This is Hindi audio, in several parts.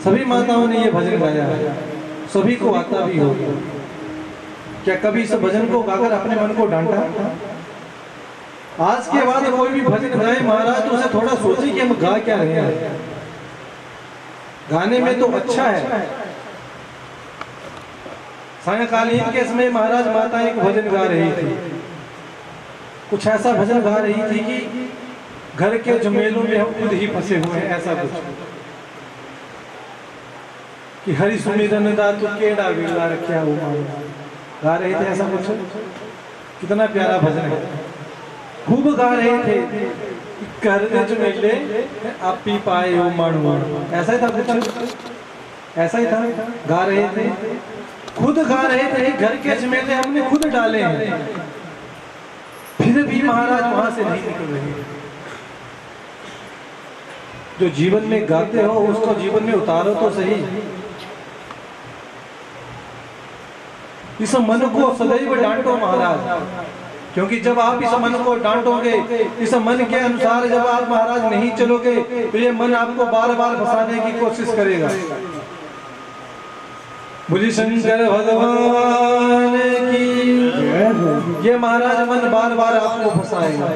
सभी माताओं ने ये भजन गाया है, सभी को आता भी होगा। क्या कभी इस भजन को गाकर अपने मन को डांटा? आज के बाद कोई भी भजन गाए महाराज तो उसे थोड़ा सोचे कि हम गा क्या रहे हैं। गाने में तो अच्छा है। सायंकालीन के समय महाराज माता एक भजन गा रही थी, कुछ ऐसा भजन गा रही थी कि घर के झमेलों में हम खुद ही फंसे हुए हैं, ऐसा कुछ कि हरि सुमिरन दातु केड़ा वेला रखा हो गा रहे थे, ऐसा कुछ। कितना प्यारा भजन है, खूब गा रहे थे। कर झमेले आप पी पाए हो मानू, ऐसा ही था कुछ, ऐसा ही था। गा रहे थे, खुद गा रहे थे, घर के झमेले हमने खुद डाले हैं, फिर भी महाराज वहां से नहीं निकल रहे। जो जीवन में गाते हो उसको जीवन में उतारो तो सही। इस मन को सदैव डांटो महाराज, क्योंकि जब आप इस मन को डांटोगे, इस मन के अनुसार जब आप महाराज नहीं चलोगे तो ये मन आपको बार बार फंसाने की कोशिश करेगा। बोलिए शंकर भगवान की। ये महाराज मन बार बार आपको फंसाएगा।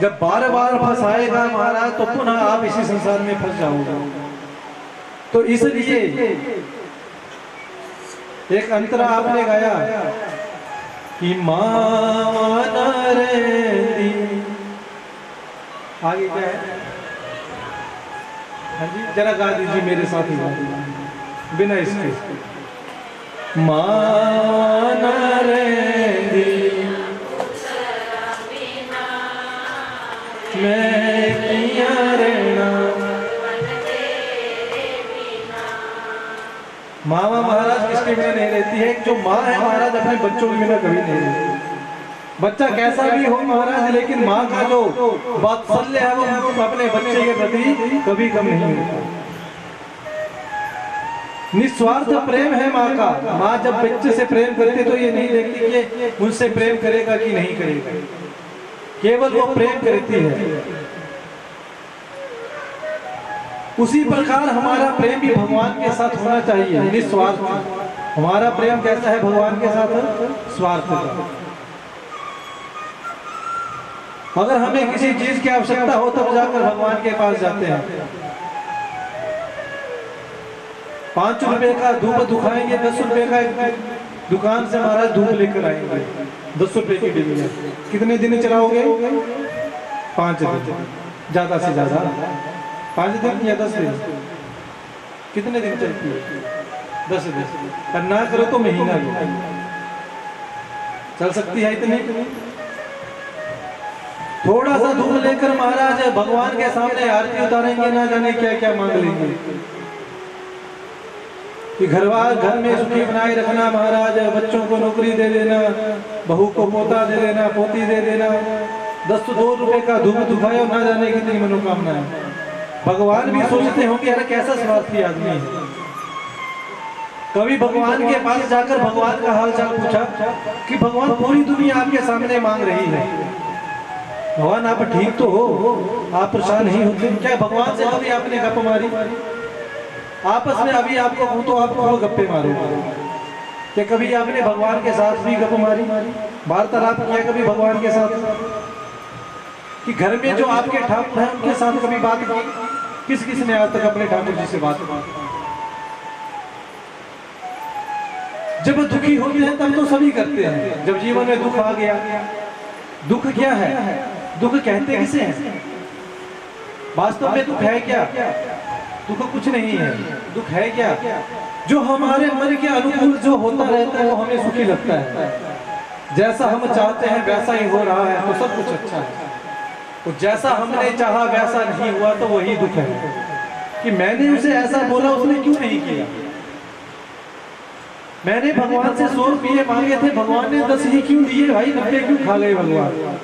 जब बार बार फंसाएगा महाराज तो पुनः आप इसी संसार में फंस जाओगे। तो इसलिए एक अंतरा आपने गाया कि मान रे, आगे क्या है? हाँ जी, जरा गा दीजिए मेरे साथ ही, बिना इसके। मान रे मैं किया रहना। माँ महाराज किसके बिना नहीं रहती है? जो माँ है महाराज अपने बच्चों के बिना कभी नहीं रहती। बच्चा कैसा भी हो महाराज, लेकिन माँ का जो वात्सल्य है वो अपने बच्चे के प्रति कभी कम नहीं होता। निस्वार्थ प्रेम है माँ का। माँ जब बच्चे से प्रेम करती तो ये नहीं देखती कि ये मुझसे प्रेम करेगा कि नहीं करेगा, केवल वो प्रेम करती है। उसी प्रकार हमारा प्रेम भी भगवान के साथ होना चाहिए, निस्वार्थ। हमारा प्रेम कैसा है भगवान के साथ? स्वार्थ का। अगर हमें किसी चीज की आवश्यकता हो तब जाकर भगवान के पास जाते हैं। 5 रुपए का धूप दुखाएंगे, 10 रुपए का एक दुकान से महाराज धूप लेकर आएंगे, 10 रुपए की डिब्बी। कितने दिन चलाओगे? 5 दिन, ज्यादा से ज्यादा 5 दिन या 10 दिन। कितने दिन चलती है? 10 दिन। और ना करो तो महीना भी चल सकती है इतनी। थोड़ा सा धूप लेकर महाराज भगवान के सामने आरती उतारेंगे, ना जाने क्या क्या मांग लेंगे कि घर में सुखी बनाए रखना महाराज, बच्चों को नौकरी दे देना, बहू को पोता दे देना, पोती दे देना। 2 रुपए का धूप दुखाए और ना जाने कितनी मनोकामना है। भगवान भी सोचते हो कि अरे कैसा स्वार्थी आदमी है। कभी भगवान के पास जाकर भगवान का हाल चाल पूछा कि भगवान पूरी दुनिया आपके सामने मांग रही है, भगवान आप ठीक तो हो, आप परेशान नहीं होते क्या? भगवान से कभी आपने गप मारी? आपस में अभी आपको कहूं तो आपको गप्पे मारो क्या? कभी आपने भगवान के साथ भी गप मारी, वार्तालाप किया कभी भगवान के साथ? कि घर में जो आपके ठाकुर हैं उनके साथ कभी बात की? किस किस ने आज तक अपने ठाकुर जी से बात की? जब दुखी होते हैं तब तो सभी करते हैं। जब जीवन में दुख आ गया, दुख क्या है? दुख कहते किसे हैं? वास्तव में दुख है क्या? दुख कुछ नहीं है। दुख है क्या? जो हमारे मन के अनुकूल जो होता रहता है वो हमें सुखी लगता है। जैसा हम चाहते हैं वैसा ही हो रहा है तो सब कुछ अच्छा है। तो जैसा हमने चाहा वैसा नहीं हुआ तो वही दुख है कि मैंने उसे ऐसा बोला, उसने क्यों नहीं किया। मैंने भगवान से 100 रुपये मांगे थे, भगवान ने 10 ही क्यों दिए भाई? 90 क्यों खा गए भगवान?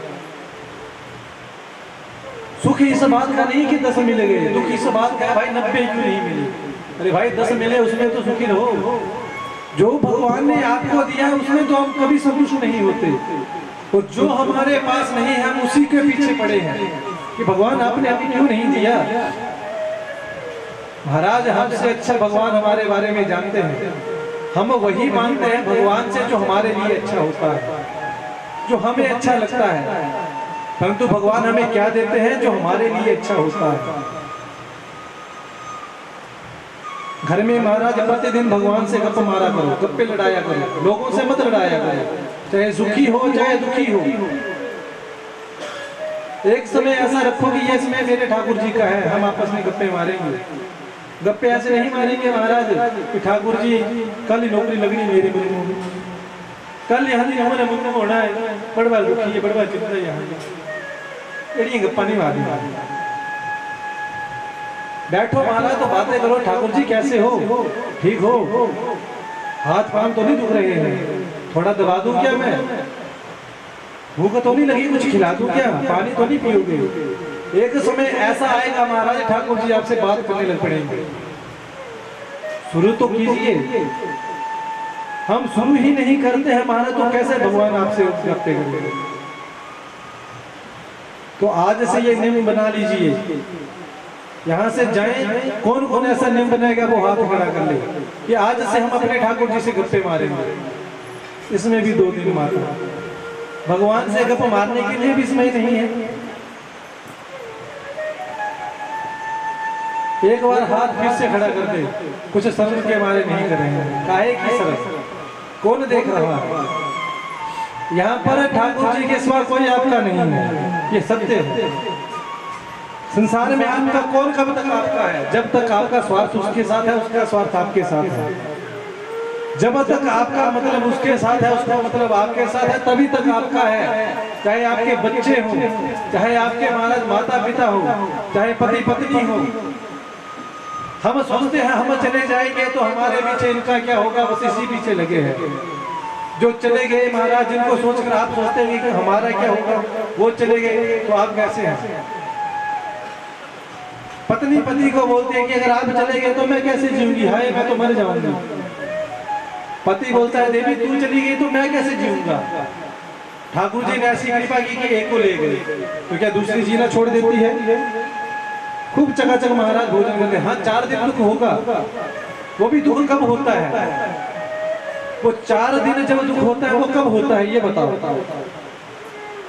सुख इस बात का नहीं कि 10 मिल गए, दुख इस बात का है भाई 90 क्यों नहीं मिली। अरे भाई 10 मिले उसमें तो सुखी रहो। जो भगवान ने आपको दिया है उसमें तो हम कभी संतुष्ट नहीं होते। और जो हमारे पास नहीं है हम उसी के पीछे पड़े हैं कि भगवान आपने अभी क्यों नहीं दिया। महाराज हमसे अच्छा भगवान हमारे बारे में जानते हैं, हम वही मानते हैं भगवान से जो हमारे लिए अच्छा होता है, जो हमें अच्छा लगता है। परंतु भगवान हमें क्या देते हैं? जो हमारे लिए अच्छा होता है। घर में महाराज प्रतिदिन भगवान से गप मारा करो, गप्पे लड़ाया करो, लोगों से मत लड़ाया करो, चाहे सुखी हो चाहे दुखी हो। एक समय ऐसा रखो कि ये समय मेरे ठाकुर जी का है, हम आपस में गप्पे मारेंगे। गप्पे ऐसे नहीं मारेंगे महाराज कि ठाकुर जी कल ही नौकरी लगनी मेरे मुंह में, कल यहाँ हमारे मुंह में होना है, बड़वा दुखी है, बड़वा चिंता है, यहाँ ये गप्पा नहीं मारी। बैठो महाराज तो बातें करो, ठाकुर जी कैसे हो, ठीक हो, हाथ पांव तो नहीं दुख रहे हैं, थोड़ा दबा दूं क्या मैं, भूख तो नहीं लगी, कुछ खिला दूं क्या, पानी तो नहीं पियोगे। एक समय ऐसा आएगा महाराज ठाकुर जी आपसे बात करने लग पड़ेंगे। शुरू तो कीजिए, हम शुरू ही नहीं करते हैं महाराज तो कैसे भगवान आपसे करते करेंगे। तो आज से ये नियम बना लीजिए, यहाँ से जाएं, कौन कौन ऐसा नियम बनाएगा वो हाथ खड़ा कर ले कि आज से हम अपने ठाकुर जी से गप्पे मारेंगे। इसमें भी 2 दिन माता, भगवान से गप मारने के लिए भी समय नहीं है। एक बार हाथ फिर से खड़ा कर दे, कुछ शर्म के मारे नहीं कर रहे हैं, काहे की शर्म, कौन देख रहा है? यहाँ पर ठाकुर जी के सिवा कोई आपका नहीं है, ये सत्य है। संसार में आपका कौन कब तक आपका है? जब तक आपका स्वार्थ उसके साथ है, उसका स्वार्थ आपके साथ है। जब तक आपका मतलब उसके साथ है, उसका मतलब आपके साथ है, तभी तक आपका है। चाहे आपके बच्चे हो, चाहे आपके महाराज माता पिता हो, चाहे पति पत्नी हो। हम सोचते हैं हम चले जाएंगे तो हमारे पीछे इनका क्या होगा, बस इसी पीछे लगे हैं। जो चले गए महाराज, जिनको सोचकर आप सोचते हैं कि हमारा क्या होगा, वो चले गए तो आप कैसे हैं? पत्नी पति को बोलते हैं कि अगर आप चले गए तो मैं कैसे जीऊंगी, हाय मैं तो मर जाऊंगी। पति बोलता है देवी तू चली गई तो मैं कैसे जीऊंगा। ठाकुर जी ने ऐसी कृपा की कि एक को ले गए तो क्या दूसरी जीना छोड़ देती है? खूब चकाचक महाराज भोजन करते हैं। हाँ 4 दिन दुख होगा, वो भी दुख कब होता है? वो 4 दिन जब दुख होता है वो कब होता है ये बताओ।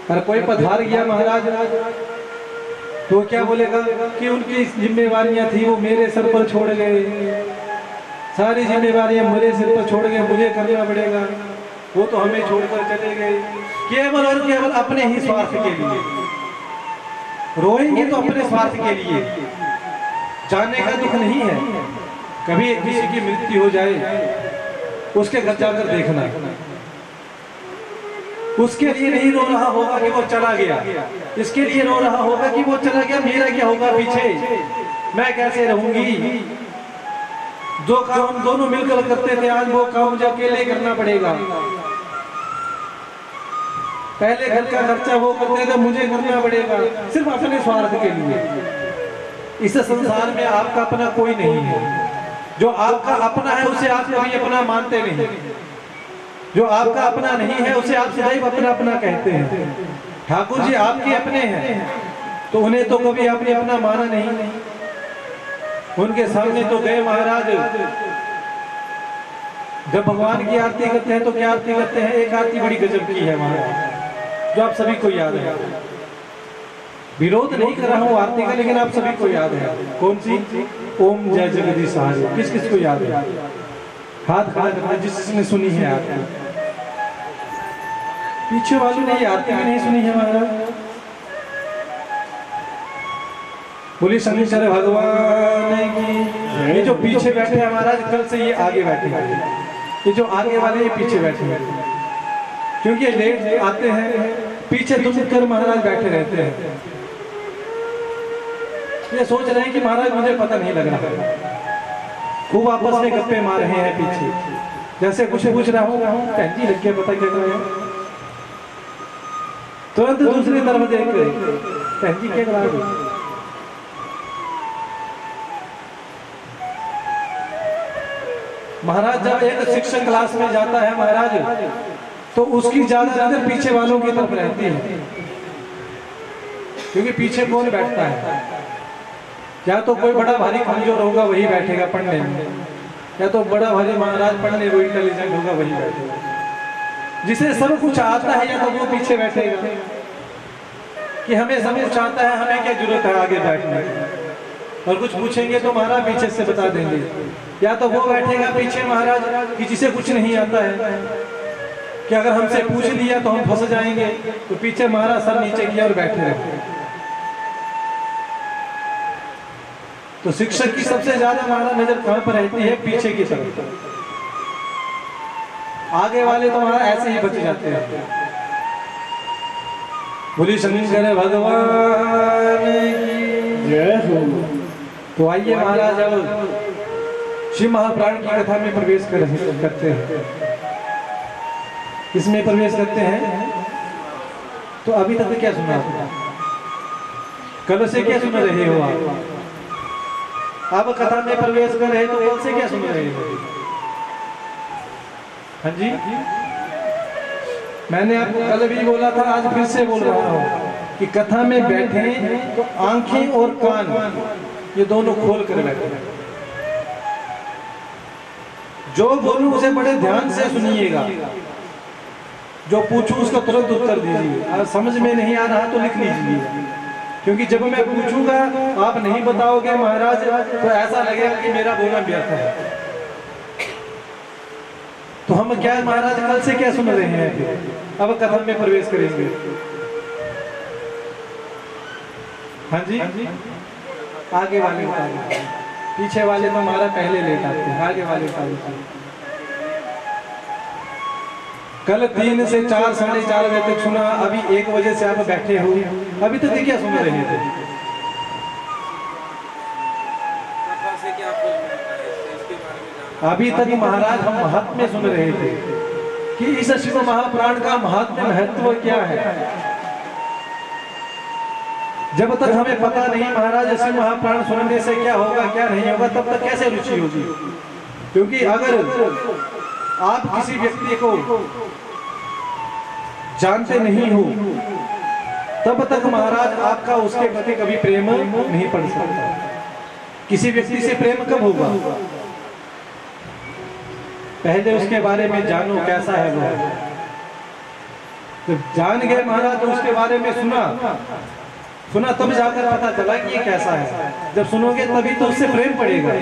अगर कोई पधार गया महाराज तो क्या बोलेगा कि उनकी जिम्मेवारियां थी वो मेरे सर पर छोड़ गए, सारी जिम्मेवारियां मेरे सिर पर छोड़ गए, मुझे करना पड़ेगा, वो तो हमें छोड़कर चले गए। केवल और केवल अपने ही स्वार्थ के लिए रोएंगे, तो अपने स्वार्थ के लिए। जाने का दुख नहीं है, कभी किसी की मृत्यु हो जाए उसके घर जाकर देखना, उसके लिए नहीं रो रहा होगा कि वो चला गया, इसके लिए रो रहा होगा कि वो चला गया, मेरा क्या होगा पीछे, मैं कैसे रहूंगी। जो काम हम दोनों मिलकर करते थे आज वो काम मुझे अकेले करना पड़ेगा। पहले घर का खर्चा वो करते थे, मुझे करना पड़ेगा, सिर्फ अपने स्वार्थ के लिए। इस संसार में आपका अपना कोई नहीं है। जो आपका अपना है उसे आप कभी अपना मानते नहीं, जो आपका अपना नहीं है उसे आप सदैव अपना अपना कहते हैं। ठाकुर जी आपके अपने हैं तो उन्हें तो कभी आपने अपना माना नहीं। उनके सामने तो गए महाराज, जब भगवान की आरती करते हैं तो क्या आरती करते हैं? एक आरती बड़ी गजब की है महाराज, जो आप सभी को याद है। विरोध नहीं कर रहा हूँ आरती का, लेकिन आप सभी को याद है। कौन सी? ओम जय जगदीश हरि। किस किस को याद है? हाथ खड़ा करना जिसने सुनी है आरती। पीछे वालों ने ये आरती भी नहीं सुनी है महाराज। बोलिए शंकर भगवान की। ये जो पीछे बैठे हैं महाराज, कल से ये आगे बैठे हैं। ये जो आगे वाले ये पीछे बैठे हैं, क्योंकि लेट आते हैं, पीछे दुख कर महाराज बैठे रहते हैं। ये सोच रहे हैं कि महाराज मुझे पता नहीं लग रहा। खूब आपस में गप्पे मार रहे हैं पीछे, जैसे कुछ पूछ रहा हूँ बहन जी लग गया पता क्या कर रहे हैं, तुरंत दूसरी तरफ देख कर बहन जी क्या कर रहा है। महाराज जब एक शिक्षक क्लास में जाता है महाराज, तो उसकी ज्यादा नजर पीछे वालों की तरफ रहती है, क्योंकि पीछे कौन बैठता है? या तो कोई बड़ा भारी कमजोर होगा वही बैठेगा पढ़ने में, या तो बड़ा भारी महाराज पढ़ने वो इंटेलिजेंट होगा वही बैठेगा। जिसे सब कुछ आता है या तो वो पीछे बैठेगा कि हमें सब कुछ आता है, हमें क्या जरूरत है आगे बैठने की, और कुछ पूछेंगे तो महाराज पीछे से बता देंगे। या तो वो बैठेगा पीछे महाराज कि जिसे कुछ नहीं आता है, कि अगर हमसे पूछ लिया तो हम फंस जाएंगे, तो पीछे महाराज सर नीचे किया और बैठे रहे। तो शिक्षक की सबसे ज्यादा महाराज नजर कहां पर रहती है? पीछे की तरफ। आगे वाले तो महाराज ऐसे ही बच जाते हैं। बोली शंकर भगवान की जय हो। तो आइए महाराज अब शिव महाप्राण की कथा में प्रवेश करते हैं। इसमें प्रवेश करते हैं। तो अभी तक क्या सुना? कल से क्या सुन रहे हो आप? अब कथा में प्रवेश कर रहे तो कल से क्या सुन रहे हो? हाँ जी, मैंने आपको कल भी बोला था, आज फिर से बोल रहा हूँ कि कथा में बैठे तो आंखें और कान ये दोनों खोल कर बैठे। जो बोलूं उसे बड़े ध्यान से सुनिएगा, जो पूछूं उसका तुरंत उत्तर दीजिए। अगर समझ में नहीं आ रहा तो लिख लीजिए, क्योंकि जब मैं पूछूंगा आप नहीं बताओगे महाराज तो ऐसा लगेगा कि मेरा बोलना व्यर्थ है। तो हम क्या महाराज कल से क्या सुन रहे हैं? फिर अब कथा में प्रवेश करेंगे। हाँ जी, आगे वाले पीछे वाले तो हमारा पहले लेट आते हैं, आगे वाले कल 3 से 4 साढ़े 4 बजे तक सुना, अभी 1 बजे से आप बैठे हो, अभी तक क्या सुन रहे थे? अभी तक महाराज हम महात्म्य सुन रहे थे कि इस शिव महाप्राण का महत्व क्या है। जब तक हमें पता नहीं महाराज शिव महाप्राण सुनने से क्या होगा क्या नहीं होगा, तब तक कैसे रुचि होगी? क्योंकि अगर आप किसी व्यक्ति को जानते नहीं हो तब तक महाराज आपका उसके प्रति कभी प्रेम नहीं पड़ सकता। किसी व्यक्ति से प्रेम कब होगा? पहले उसके बारे में जानो कैसा है वो। तो जान गए महाराज तो उसके बारे में सुना तब जाकर पता चला कि ये कैसा है। जब सुनोगे तभी तो उससे प्रेम पड़ेगा।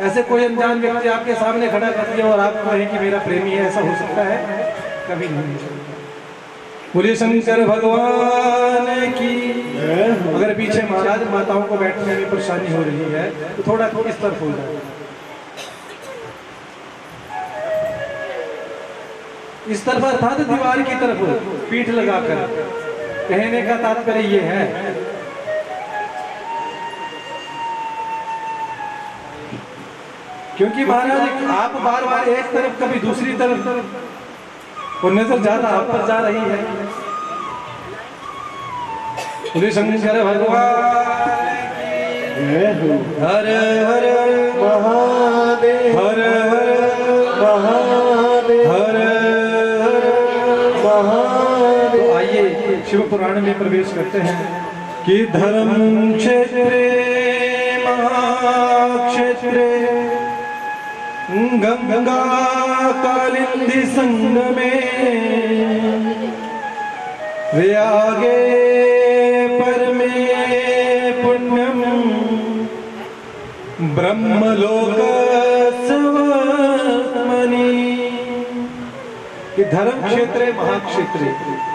ऐसे कोई अनजान व्यक्ति आपके सामने खड़ा कर दिया और आप कहें कि मेरा प्रेमी है, ऐसा हो सकता है? कभी नहीं। बोलिए शंकर भगवान की। अगर पीछे महाराज माताओं को बैठने में परेशानी हो रही है तो थोड़ा इस तरफ हो जाए, इस तरफ अर्थात दीवार की तरफ पीठ लगाकर। कहने का तात्पर्य ये है क्योंकि महाराज आप बार बार एक तरफ कभी दूसरी तरफ और नजर ज्यादा आप पर जा रही है। बोले शंकर भगवान हर हर महादेव, हर हर महादेव, हर हर महादेव। तो आइए शिव पुराण में प्रवेश करते हैं कि धर्म क्षेत्रे महाक्षेत्रे गंगा कालिंदी संगमे व्यागे परमे पुण्यम ब्रह्मलोक स्वमनि। कि धर्म क्षेत्र महाक्षेत्र।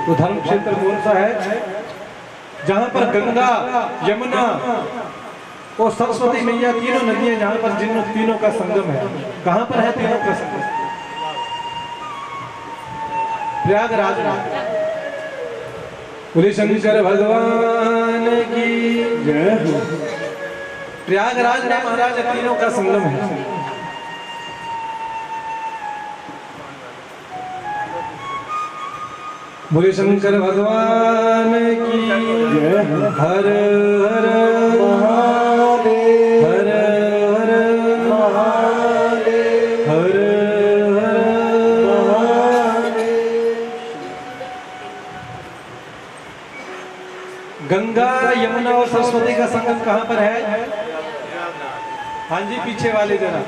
तो धर्म क्षेत्र कौन सा है? जहां पर गंगा यमुना और सरस्वती मैया तीनों नदियां, जहां पर जिन तीनों का संगम है। कहां पर है तीनों का संगम? प्रयागराज में। बोले शंकर भगवान की जय हो। प्रयागराज में महाराज तीनों का संगम है। बोले शंकर भगवान की जय हो। हर हर महादेव, हर हर महादेव, हर हर महादेव। गंगा यमुना और सरस्वती का संगम कहाँ पर है? हाँ जी, पीछे वाले जरा,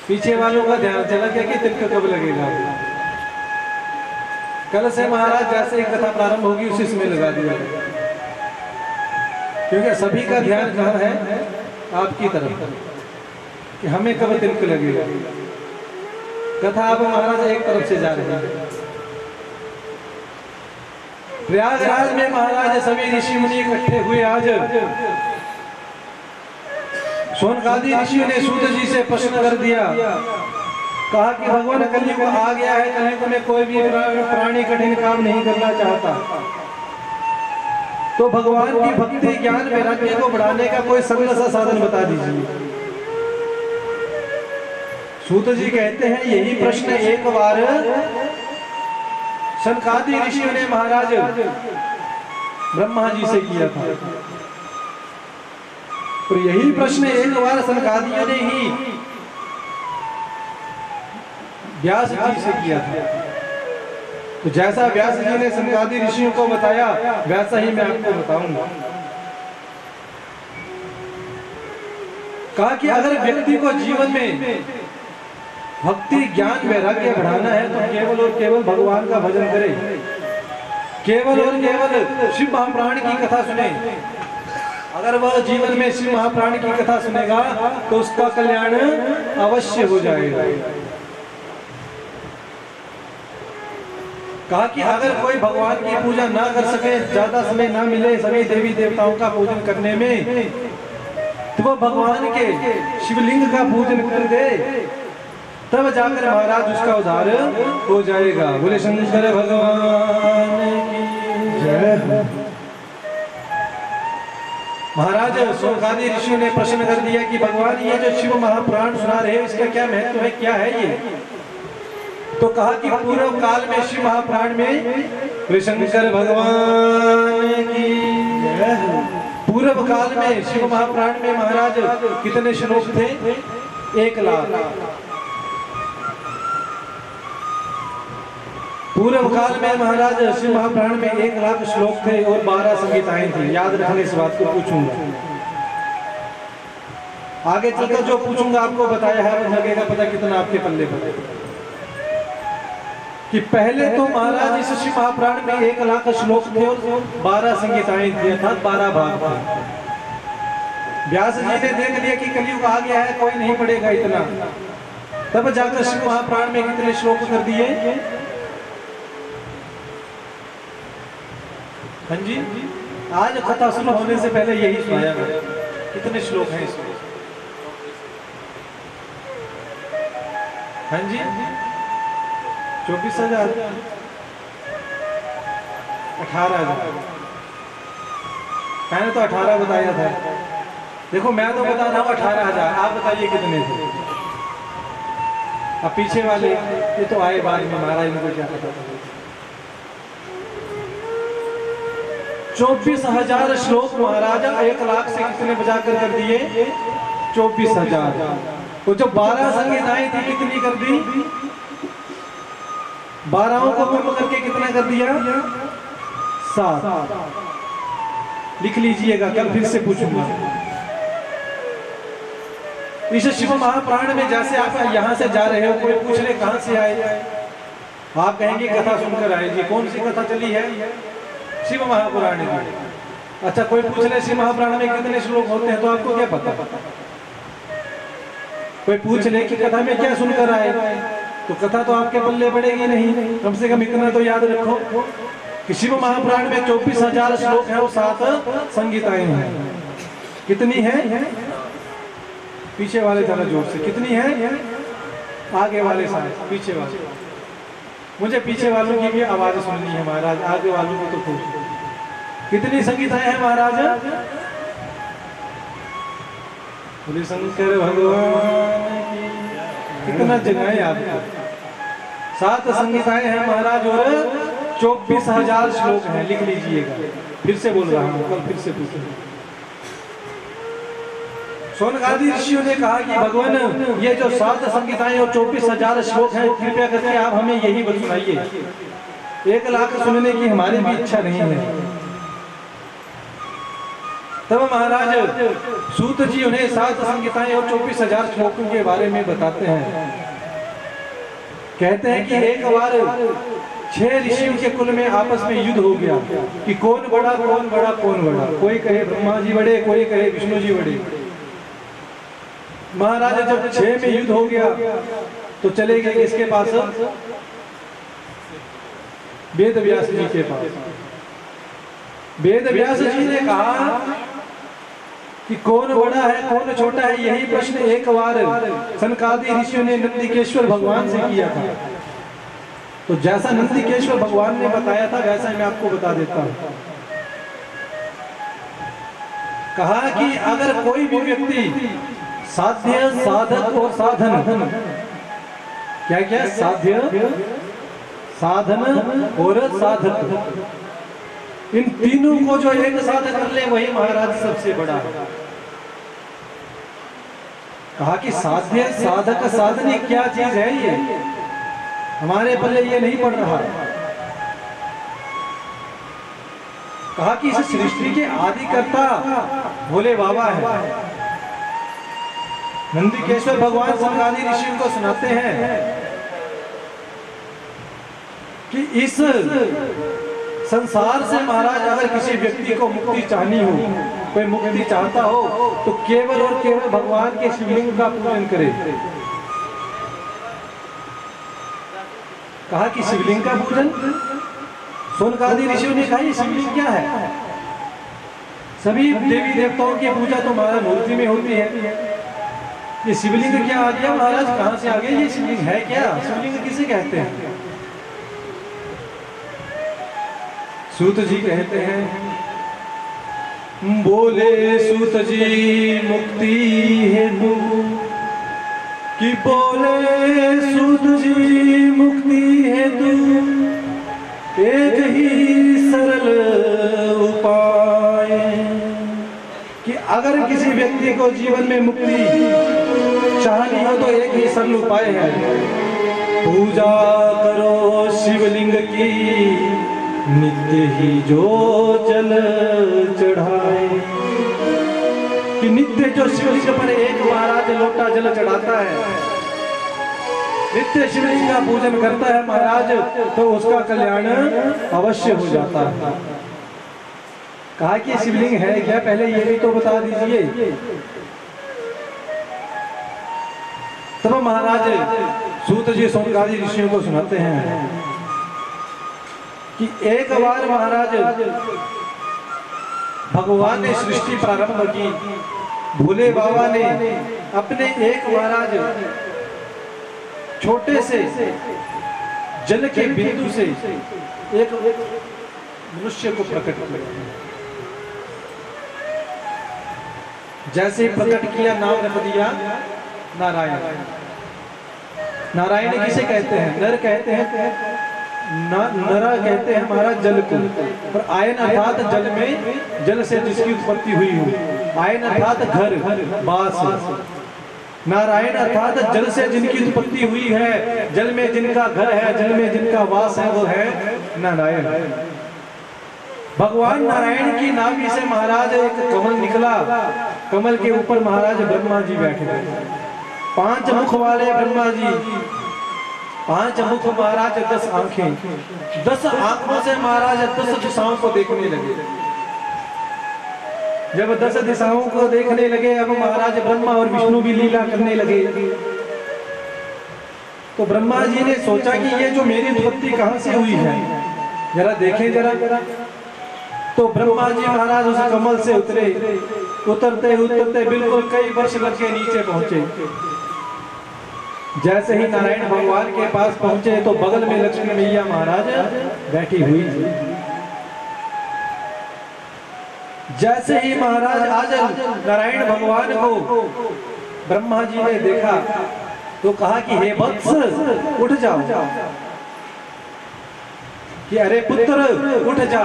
पीछे वालों का ध्यान चला गया कि तिलक कब लगेगा। कल से महाराज जैसे ही कथा प्रारंभ होगी उसी समय लगा दिया, क्योंकि सभी का ध्यान कहाँ है? आपकी तरफ, कि हमें कब तिलक लगेगा। कथा अब महाराज एक तरफ से जा रही है। प्रयागराज में महाराज सभी ऋषि मुनि इकट्ठे हुए। आज शौनकादि ऋषियों ने सूत जी से प्रश्न कर दिया, कहा कि भगवान कलयुग आ गया है, कलयुग में कोई भी प्राणी कठिन काम नहीं करना चाहता, तो भगवान की भक्ति ज्ञान वैराग्य को बढ़ाने का कोई सरल सा साधन बता दीजिए। सूत जी कहते हैं यही प्रश्न एक बार शौनकादि ऋषियों ने महाराज ब्रह्मा जी से किया था, तो यही प्रश्न एक बार शौनकादियों ने ही व्यास जी से किया था। तो जैसा व्यास जी ने शौनकादि ऋषियों को बताया वैसा ही मैं आपको बताऊंगा। कहा कि अगर व्यक्ति को जीवन में भक्ति ज्ञान वैराग्य बढ़ाना है तो केवल और केवल भगवान का भजन करे, केवल और केवल शिव महाप्राण की कथा सुने। अगर वह जीवन में शिव महाप्राण की कथा सुनेगा तो उसका कल्याण अवश्य हो जाएगा। कहा कि अगर कोई भगवान की पूजा ना कर सके, ज्यादा समय ना मिले सभी देवी देवताओं का पूजन करने में, तो वह भगवान के शिवलिंग का पूजन कर दे, तब जाकर महाराज उसका उद्धार हो जाएगा। बोले शंकर भगवान की जय। महाराज शौनकादि ऋषियों ने प्रश्न कर दिया कि भगवान ये जो शिव महापुराण सुना रहे इसका क्या महत्व है, क्या है ये? तो कहा कि पूर्व काल में शिव महापुराण में शंकर भगवान की जय। पूर्व काल में शिव महापुराण में महाराज कितने श्लोक थे? 1 लाख। पूर्व काल में महाराज शिव महापुराण में 1 लाख श्लोक थे और 12 संहिताएं थी। याद रखने इस बात को पूछूंगा, आगे चलकर जो पूछूंगा आपको बताया है वो लगेगा पता कितना आपके पल्ले पर। कि पहले तो महाराज इस शिव महापुराण में 1 लाख श्लोक थे और 12 संहिताएं थी, अर्थात 12 भाग थे। व्यास जी ने देख लिया कि कलयुग आ गया है, कोई नहीं पढ़ेगा इतना, तब जाकर शिव महापुराण में कितने श्लोक कर दिए? हाँ जी, आज कथा शुरू होने से पहले यही सुनाया गया। कितने श्लोक हैं इसमें? हाँ जी, 24,000, 18,000। मैंने तो 18 बताया था। देखो मैं तो बता रहा हूँ 18,000, आप बताइए कितने थे? अब पीछे वाले ये तो आए बाद में, महाराज इनको क्या पता था। 24,000 श्लोक महाराजा 1 लाख से कितने बजाकर कर दिए? 24,000। तो जो 12 संहिताएं थी कितनी कर दी? 12 को कम करके कितना कर दिया? 7। लिख लीजिएगा, कल फिर से पूछूंगा। इस शिव महापुराण में जैसे आप यहाँ से जा रहे हो, कोई पूछ ले कहाँ से आए, आप कहेंगे कथा सुनकर आए जी। कौन सी कथा चली है? शिव महापुराण की। अच्छा, कोई पूछ ले शिव महापुराण में कितने श्लोक होते हैं, तो आपको क्या पता? कोई पूछ ले कि कथा में क्या सुनकर आए, तो कथा तो आपके पल्ले पड़ेगी नहीं। कम से कम इतना तो याद रखो कि शिव महापुराण में 24,000 श्लोक है और 7 संहिताएं हैं। कितनी है? पीछे वाले जरा जोर से, कितनी है? आगे वाले सारे, पीछे वाले। मुझे पीछे वालों की भी आवाज सुननी है महाराज, आगे वालों को तो पूछ। कितनी संगीताएं हैं महाराज? बोले शंकर भगवान की। कितना जगाए आपको? 7 संगीताएं हैं महाराज और 24,000 श्लोक हैं। लिख लीजिएगा, फिर से बोल रहा हूँ, कल फिर से पूछूंगा। शौनकादि ऋषियों ने कहा कि भगवान ये जो 7 संहिताएं और 24,000 श्लोक हैं, कृपया करके आप हमें यही बत सुनाइए। 1 लाख सुनने की हमारी भी इच्छा नहीं है। तब महाराज सूत जी उन्हें 7 संहिताएं और 24,000 श्लोकों के बारे में बताते हैं। कहते हैं कि एक बार 6 ऋषियों के कुल में आपस में युद्ध हो गया कि कौन बड़ा कौन बड़ा कौन बड़ा। कोई कहे ब्रह्मा जी बड़े, कोई कहे विष्णु जी बड़े। महाराज जब 6 में युद्ध हो गया तो चले गए किसके पास? वेद व्यास जी के पास। वेद व्यास जी ने कहा कि कौन बड़ा है कौन छोटा है, यही प्रश्न एक बार सनकादि ऋषियों ने नंदिकेश्वर भगवान से किया था। तो जैसा नंदिकेश्वर भगवान ने बताया था वैसा मैं आपको बता देता हूं। कहा कि अगर कोई भी व्यक्ति साध्य साधक और साधन, क्या क्या? साध्य साधन और साधक, इन तीनों को जो एक साथ कर ले वही महाराज सबसे बड़ा है। कहा कि साध्य साधक साधन ये क्या चीज है? ये हमारे पल्ले ये नहीं पड़ रहा। कहा कि इस सृष्टि के आदिकर्ता भोले बाबा है। नंदिकेश्वर भगवान सनकादि ऋषियों को सुनाते हैं कि इस संसार से महाराज अगर किसी व्यक्ति को मुक्ति चाहनी हो, कोई मुक्ति चाहता हो तो केवल और केवल भगवान के शिवलिंग का पूजन करे। कहा कि शिवलिंग का पूजन? सनकादि ऋषियों ने कहा ये शिवलिंग क्या है? सभी देवी देवताओं की पूजा तो महाराज मूर्ति में होती है, ये शिवलिंग क्या आ गया महाराज? कहां से आ गया ये शिवलिंग? है क्या? शिवलिंग किसे कहते हैं? सूत जी कहते हैं, बोले सूत जी मुक्ति हेतु, कि बोले सूत जी मुक्ति हेतु एक ही सरल उपाय, कि अगर किसी व्यक्ति को जीवन में मुक्ति चाहनी हो तो एक ही सरल उपाय है, पूजा करो शिवलिंग की नित्य ही जो जल चढ़ाए। कि नित्य जो शिवलिंग पर एक महाराज लोटा जल चढ़ाता है, नित्य शिवलिंग का पूजन करता है महाराज, तो उसका कल्याण अवश्य हो जाता है। कहा कि शिवलिंग है क्या? पहले ये भी तो बता दीजिए। तब महाराज सूत जी सनकादि ऋषियों को सुनाते हैं कि एक बार महाराज भगवान ने सृष्टि प्रारंभ की। भोले बाबा ने अपने एक महाराज छोटे से जल के बिंदु से एक मनुष्य को प्रकट किया। जैसे ही प्रकट किया नाम रख दिया नारायण। नारायण किसे कहते हैं? नर कहते हैं, नरा कहते हैं महाराज जल को। और आयन अर्थात जल में, जल से जिसकी उत्पत्ति हुई हो। आयन अर्थात घर बास। नारायण अर्थात जल से जिनकी उत्पत्ति हुई है, जल में जिनका घर है, जल में जिनका वास है, वो है नारायण। भगवान नारायण की नाभि से महाराज एक कमल निकला। कमल के ऊपर महाराज ब्रह्मा जी बैठे थे। 5 मुख वाले ब्रह्मा जी, 5 मुख महाराज, 10 आंखें। 10 आंखों से महाराज 10 दिशाओं को देखने लगे। जब 10 दिशाओं को देखने लगे, अब महाराज ब्रह्मा और विष्णु भी लीला करने लगे। तो ब्रह्मा जी ने सोचा कि ये जो मेरी उत्पत्ति कहां से हुई है, जरा देखें जरा। तो ब्रह्मा जी महाराज उस कमल से उतरे। उतरते उतरते बिल्कुल कई वर्ष लग के नीचे पहुंचे। जैसे ही नारायण भगवान के पास पहुंचे तो बगल में लक्ष्मी मैया महाराज बैठी हुई थी। जैसे ही महाराज आज नारायण भगवान को ब्रह्मा जी ने देखा तो कहा कि हे वत्स उठ जाओ, कि अरे पुत्र उठ जा,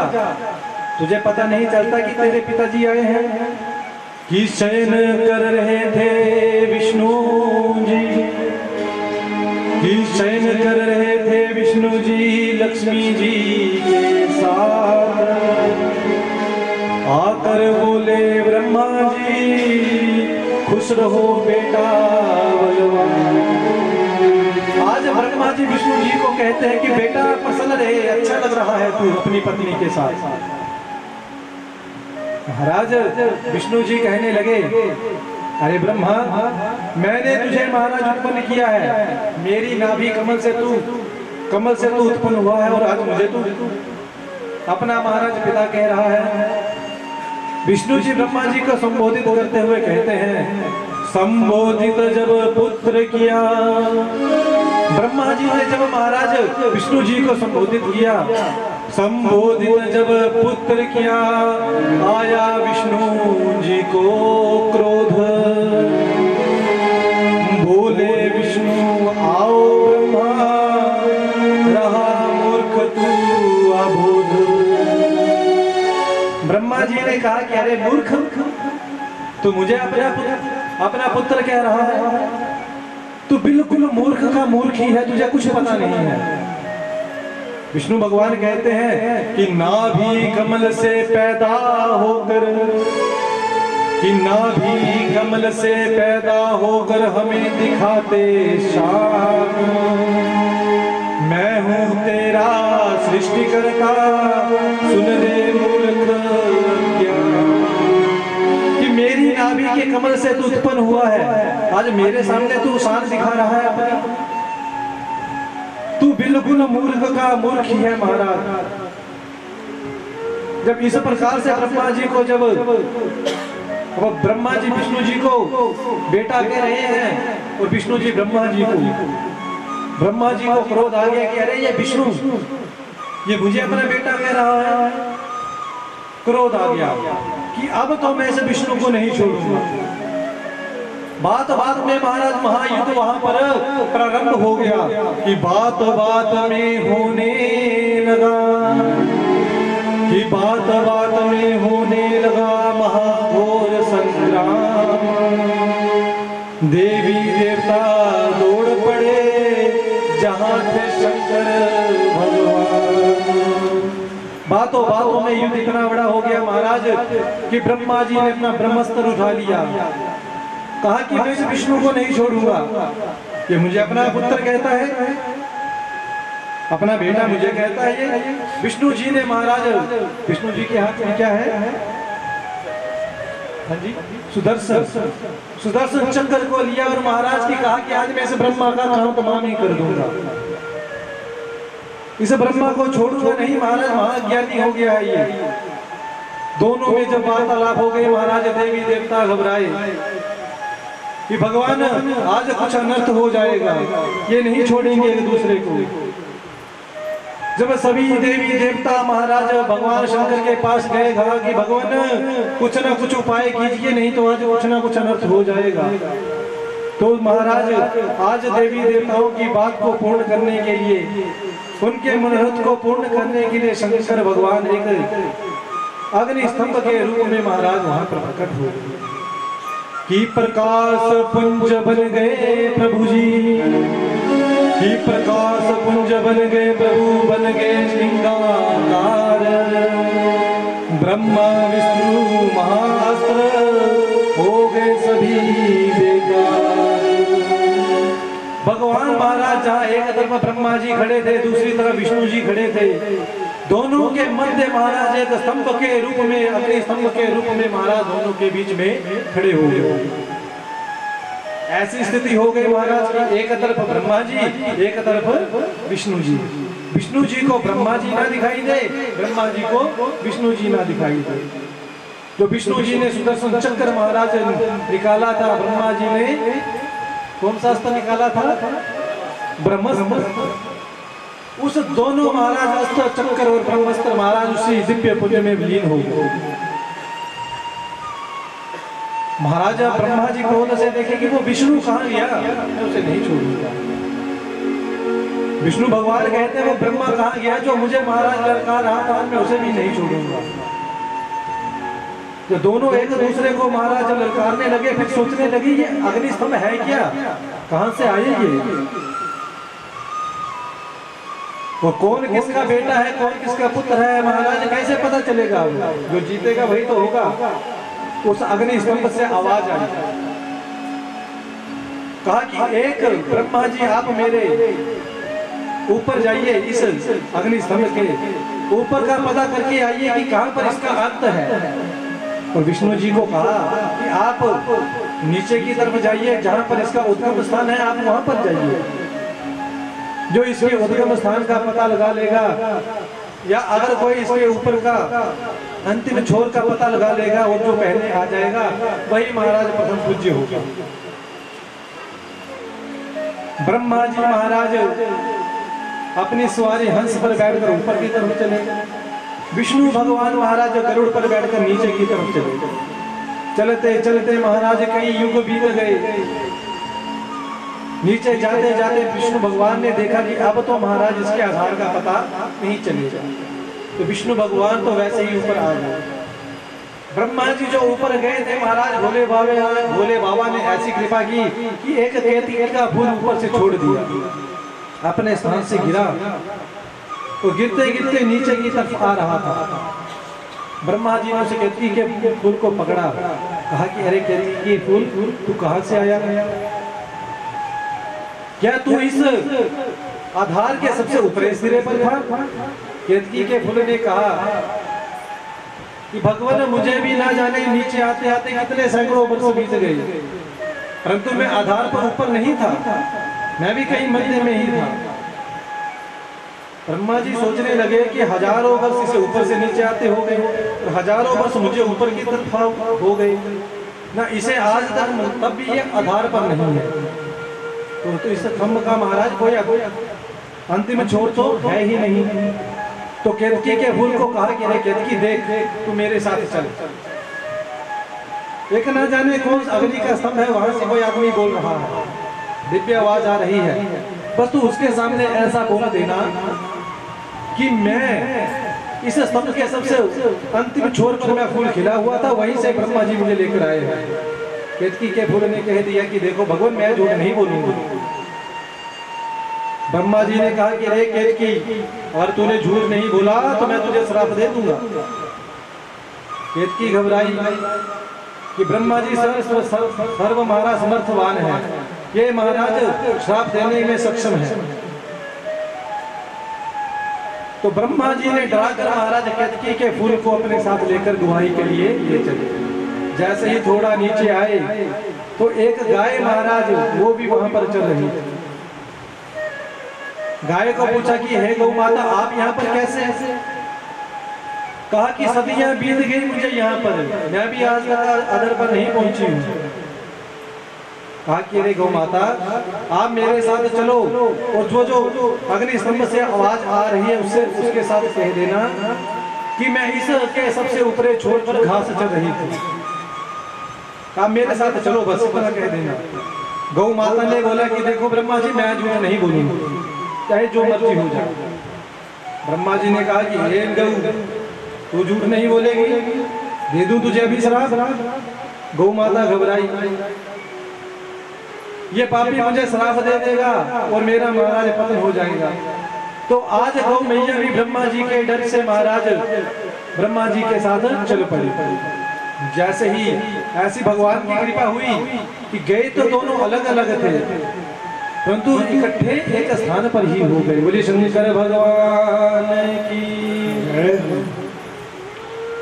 तुझे पता नहीं चलता कि तेरे पिताजी आए हैं। कि शयन कर रहे थे विष्णु जी, कि शयन कर रहे थे विष्णु जी लक्ष्मी जी के साथ। आकर बोले खुश रहो बेटा बलवान। आज ब्रह्मा जी विष्णु जी को कहते हैं कि बेटा प्रसन्न रहे, अच्छा लग रहा है तू अपनी पत्नी के साथ। महाराज विष्णु जी कहने लगे, अरे ब्रह्मा, मैंने तुझे महाराज उत्पन्न किया है, मेरी नाभि कमल से तू उत्पन्न हुआ है, और आज मुझे तू अपना महाराज पिता कह रहा है। विष्णु जी ब्रह्मा जी को संबोधित करते हुए कहते हैं, संबोधित जब पुत्र किया। ब्रह्मा जी ने जब महाराज विष्णु जी को संबोधित किया, संबोधित जब पुत्र किया, आया विष्णु जी को क्रोध। बोले विष्णु आओ ब्रह्मा, रहा मूर्ख तू अबोध। ब्रह्मा जी ने कहा कि अरे मूर्ख, तू मुझे अपना पुत्र कह रहा है, तू बिल्कुल मूर्ख का मूर्ख ही है, तुझे कुछ पता नहीं है। विष्णु भगवान कहते हैं कि नाभि कमल से पैदा होकर, कि नाभि कमल से पैदा होकर हमें दिखाते शाम। मैं हूँ तेरा सृष्टिकर्ता, सुन ले मूर्ख कि मेरी नाभि के कमल से तू उत्पन्न हुआ है, आज मेरे सामने तू शान दिखा रहा है अपनी। तू बिल्कुल मूर्ख का मूर्ख ही है महाराज। जब इस प्रकार से ब्रह्मा जी को ब्रह्मा जी विष्णु जी को बेटा कह रहे हैं, और विष्णु जी ब्रह्मा जी को क्रोध आ गया कि अरे ये विष्णु, ये मुझे अपना बेटा कह रहा है। क्रोध आ गया कि अब तो मैं इस विष्णु को नहीं छोड़ूंगा। बात में महाराज महायुद्ध वहां पर प्रारंभ हो गया कि बात में होने लगा, कि बात में होने लगा महाघोर संग्राम। देवी देवता दौड़ पड़े जहां थे शंकर भगवान। बातों में युद्ध इतना बड़ा हो गया महाराज कि ब्रह्मा जी ने अपना ब्रह्मास्त्र उठा लिया। कहा कि मैं इस विष्णु को नहीं छोड़ूंगा, ये मुझे अपना पुत्र कहता है, अपना बेटा मुझे कहता है। ये विष्णु जी ने महाराज, विष्णु जी के हाथ में क्या है? हाँ जी, सुदर्शन चक्र को लिया और महाराज की कहा कि आज मैं इस ब्रह्मा का काम तमाम ही कर दूंगा, इस ब्रह्मा को छोड़ूंगा नहीं। महाराज महाज्ञानी हो गया है ये। दोनों में जब वार्तालाप हो गई, महाराज देवी देवता घबराए कि भगवान आज कुछ अनर्थ हो जाएगा, ये नहीं छोड़ेंगे एक दूसरे को। जब सभी देवी देवता महाराज भगवान शंकर के पास गए, कहा कि भगवान कुछ ना कुछ उपाय कीजिए, नहीं तो आज कुछ ना कुछ अनर्थ हो जाएगा। तो महाराज आज देवी देवताओं की बात को पूर्ण करने के लिए, उनके मनोरथ को पूर्ण करने के लिए शंकर भगवान एक अग्नि स्तंभ के रूप में महाराज वहां पर प्रकट हुए। कि प्रकाश पुंज बन गए प्रभु जी, कि प्रकाश पुंज बन गए प्रभु, बन गए लिंगाकार। ब्रह्मा विष्णु महाअस्त्र हो गए सभी बेकार। भगवान महाराज जहाँ एक तरफ ब्रह्मा जी खड़े थे, दूसरी तरफ विष्णु जी खड़े थे, दोनों के मध्य महाराज एक स्तंभ के रूप में, अग्नि स्तंभ के रूप में महाराज दोनों के बीच में खड़े हो गए। ऐसी स्थिति हो गई महाराज की, एक तरफ ब्रह्मा जी, एक तरफ विष्णु जी। विष्णु जी को ब्रह्मा जी ना दिखाई दे, ब्रह्मा जी को विष्णु जी ना दिखाई दे। तो विष्णु जी ने सुदर्शन चक्र महाराज निकाला था, ब्रह्मा जी ने कौन सा अस्त्र निकाला था? ब्रह्मास्त्र। उस दोनों महाराज अस्त्र चक्र और ब्रह्मास्त्र महाराज उसी दिव्य पुंज में विलीन हो गए। महाराजा ब्रह्मा जी क्रोध से देखे कि वो विष्णु कहाँ गया, मैं उसे नहीं छोड़ूंगा। विष्णु भगवान कहते हैं वो ब्रह्मा कहाँ गया जो मुझे महाराज लड़का रहा था, मैं उसे भी नहीं छोड़ूंगा। तो दोनों एक दूसरे को महाराज जब ललकारने लगे, फिर सोचने लगी ये अग्निस्तंभ है क्या, कहां से आए ये, वो कौन किसका बेटा है, कौन किसका पुत्र है, महाराज कैसे पता चलेगा? जो जीतेगा वही तो होगा। उस अग्नि स्तंभ से आवाज आई, कहा कि एक ब्रह्मा जी आप मेरे ऊपर जाइए, इस अग्नि स्तंभ के ऊपर का पता करके आइए कि कहां पर इसका अंत है। और विष्णु जी को कहा कि आप नीचे की तरफ जाइए, जहां पर इसका उद्गम स्थान है आप वहां पर जाइए। जो इसके उद्गम स्थान का पता लगा लेगा, या अगर कोई इसके ऊपर का अंतिम छोर का पता लगा लेगा और जो पहले आ जाएगा वही महाराज प्रथम पूज्य होगा। ब्रह्मा जी महाराज अपनी सवारी हंस पर बैठकर ऊपर की तरफ चले, विष्णु भगवान महाराज गरुड़ पर बैठकर नीचे की तरफ चले। चलते चलते महाराज कई युग बीत गए। नीचे जाते जाते विष्णु भगवान ने देखा कि अब तो महाराज इसके आधार का पता नहीं चलेगा, तो विष्णु भगवान तो वैसे ही ऊपर आ गए। ब्रह्मा जी जो ऊपर गए थे, महाराज भोले बाबा ने ऐसी कृपा की कि एक केतकी का फूल ऊपर से छोड़ दिया, अपने स्थान से गिरा, तो गिरते गिरते नीचे की तरफ आ रहा था। ब्रह्मा जी ने उस केतकी के फूल को पकड़ा, कहा कि अरे केतकी के फूल तू कहां से आया? क्या तू इस आधार के सबसे ऊपरी सिरे पर था? केतकी के फूल ने कहा कि भगवान मुझे भी ना जाने नीचे आते आते कितने सैकड़ों वर्ष बीत गए, परंतु मैं आधार पर ऊपर नहीं था, मैं भी कहीं मध्य में ही था। ब्रह्मा जी सोचने लगे कि हजारों वर्ष इसे ऊपर से नीचे आते हो गए और हजारों वर्ष मुझे ऊपर की तरफ हो गए ना, इसे आज तक तब भी ये आधार पर नहीं है, तो इस खम्भ का महाराज कोई अंतिम छोर तो है ही नहीं। तो केतकी के फूल को कहा कि अरे केतकी देख, तू मेरे साथ चल। एक ना जाने कौन अग्नि का स्तंभ है, वहां से कोई आदमी बोल रहा है, दिव्य आवाज आ रही है, बस तू उसके सामने ऐसा बोल देना कि मैं इस स्तंभ के सबसे अंतिम छोर पर मैं फूल खिला हुआ था, वहीं से ब्रह्मा जी मुझे लेकर आए हैं। केतकी के फूल ने कह दिया कि देखो भगवान मैं झूठ नहीं बोलूंगा। ब्रह्मा जी ने कहा कि रे केतकी, और तूने झूठ नहीं बोला तो मैं तुझे श्राप दे दूंगा। केतकी घबराई कि ब्रह्मा जी सर्व महाराज समर्थवान है, ये महाराज श्राप देने में सक्षम है। तो ब्रह्मा जी ने डराकर महाराज केतकी के फूल को अपने साथ लेकर गुहाई के लिए ले चले। जैसे ही थोड़ा नीचे आए तो एक गाय महाराज वो भी वहां पर चल रही थी। गाय को पूछा कि हे गौ माता आप यहाँ पर कैसे? कहा कि सदियां बीत गई मुझे यहाँ पर, मैं भी आज अदर पर नहीं पहुंची हूँ। कहा कि अरे गौ माता आप मेरे साथ चलो और जो अग्नि स्तंभ से आवाज आ रही है उसके साथ कह देना कि मैं इस के सबसे ऊपरी छोर पर घास चल रही थी, आप मेरे साथ चलो, बस इतना कह देना। गौ माता ने बोला कि देखो ब्रह्मा जी मैं झूठ नहीं बोलूंगा, चाहे जो मर्जी हो जाए। ब्रह्मा जी ने कहा कि हे गौ तू झूठ नहीं बोलेगी, दे दूं तुझे अभी श्राप। गौ माता घबराई, ये पापी मुझे श्राप दे देगा और मेरा महाराज पतन हो जाएगा। तो आज गौ मैया भी ब्रह्मा जी के डर से महाराज ब्रह्मा जी के साथ चल पड़ी। जैसे ही ऐसी भगवान की कृपा हुई कि गए तो दोनों अलग अलग थे, परंतु इकट्ठे एक स्थान पर ही हो गए। बोलिए शंकर भगवान की।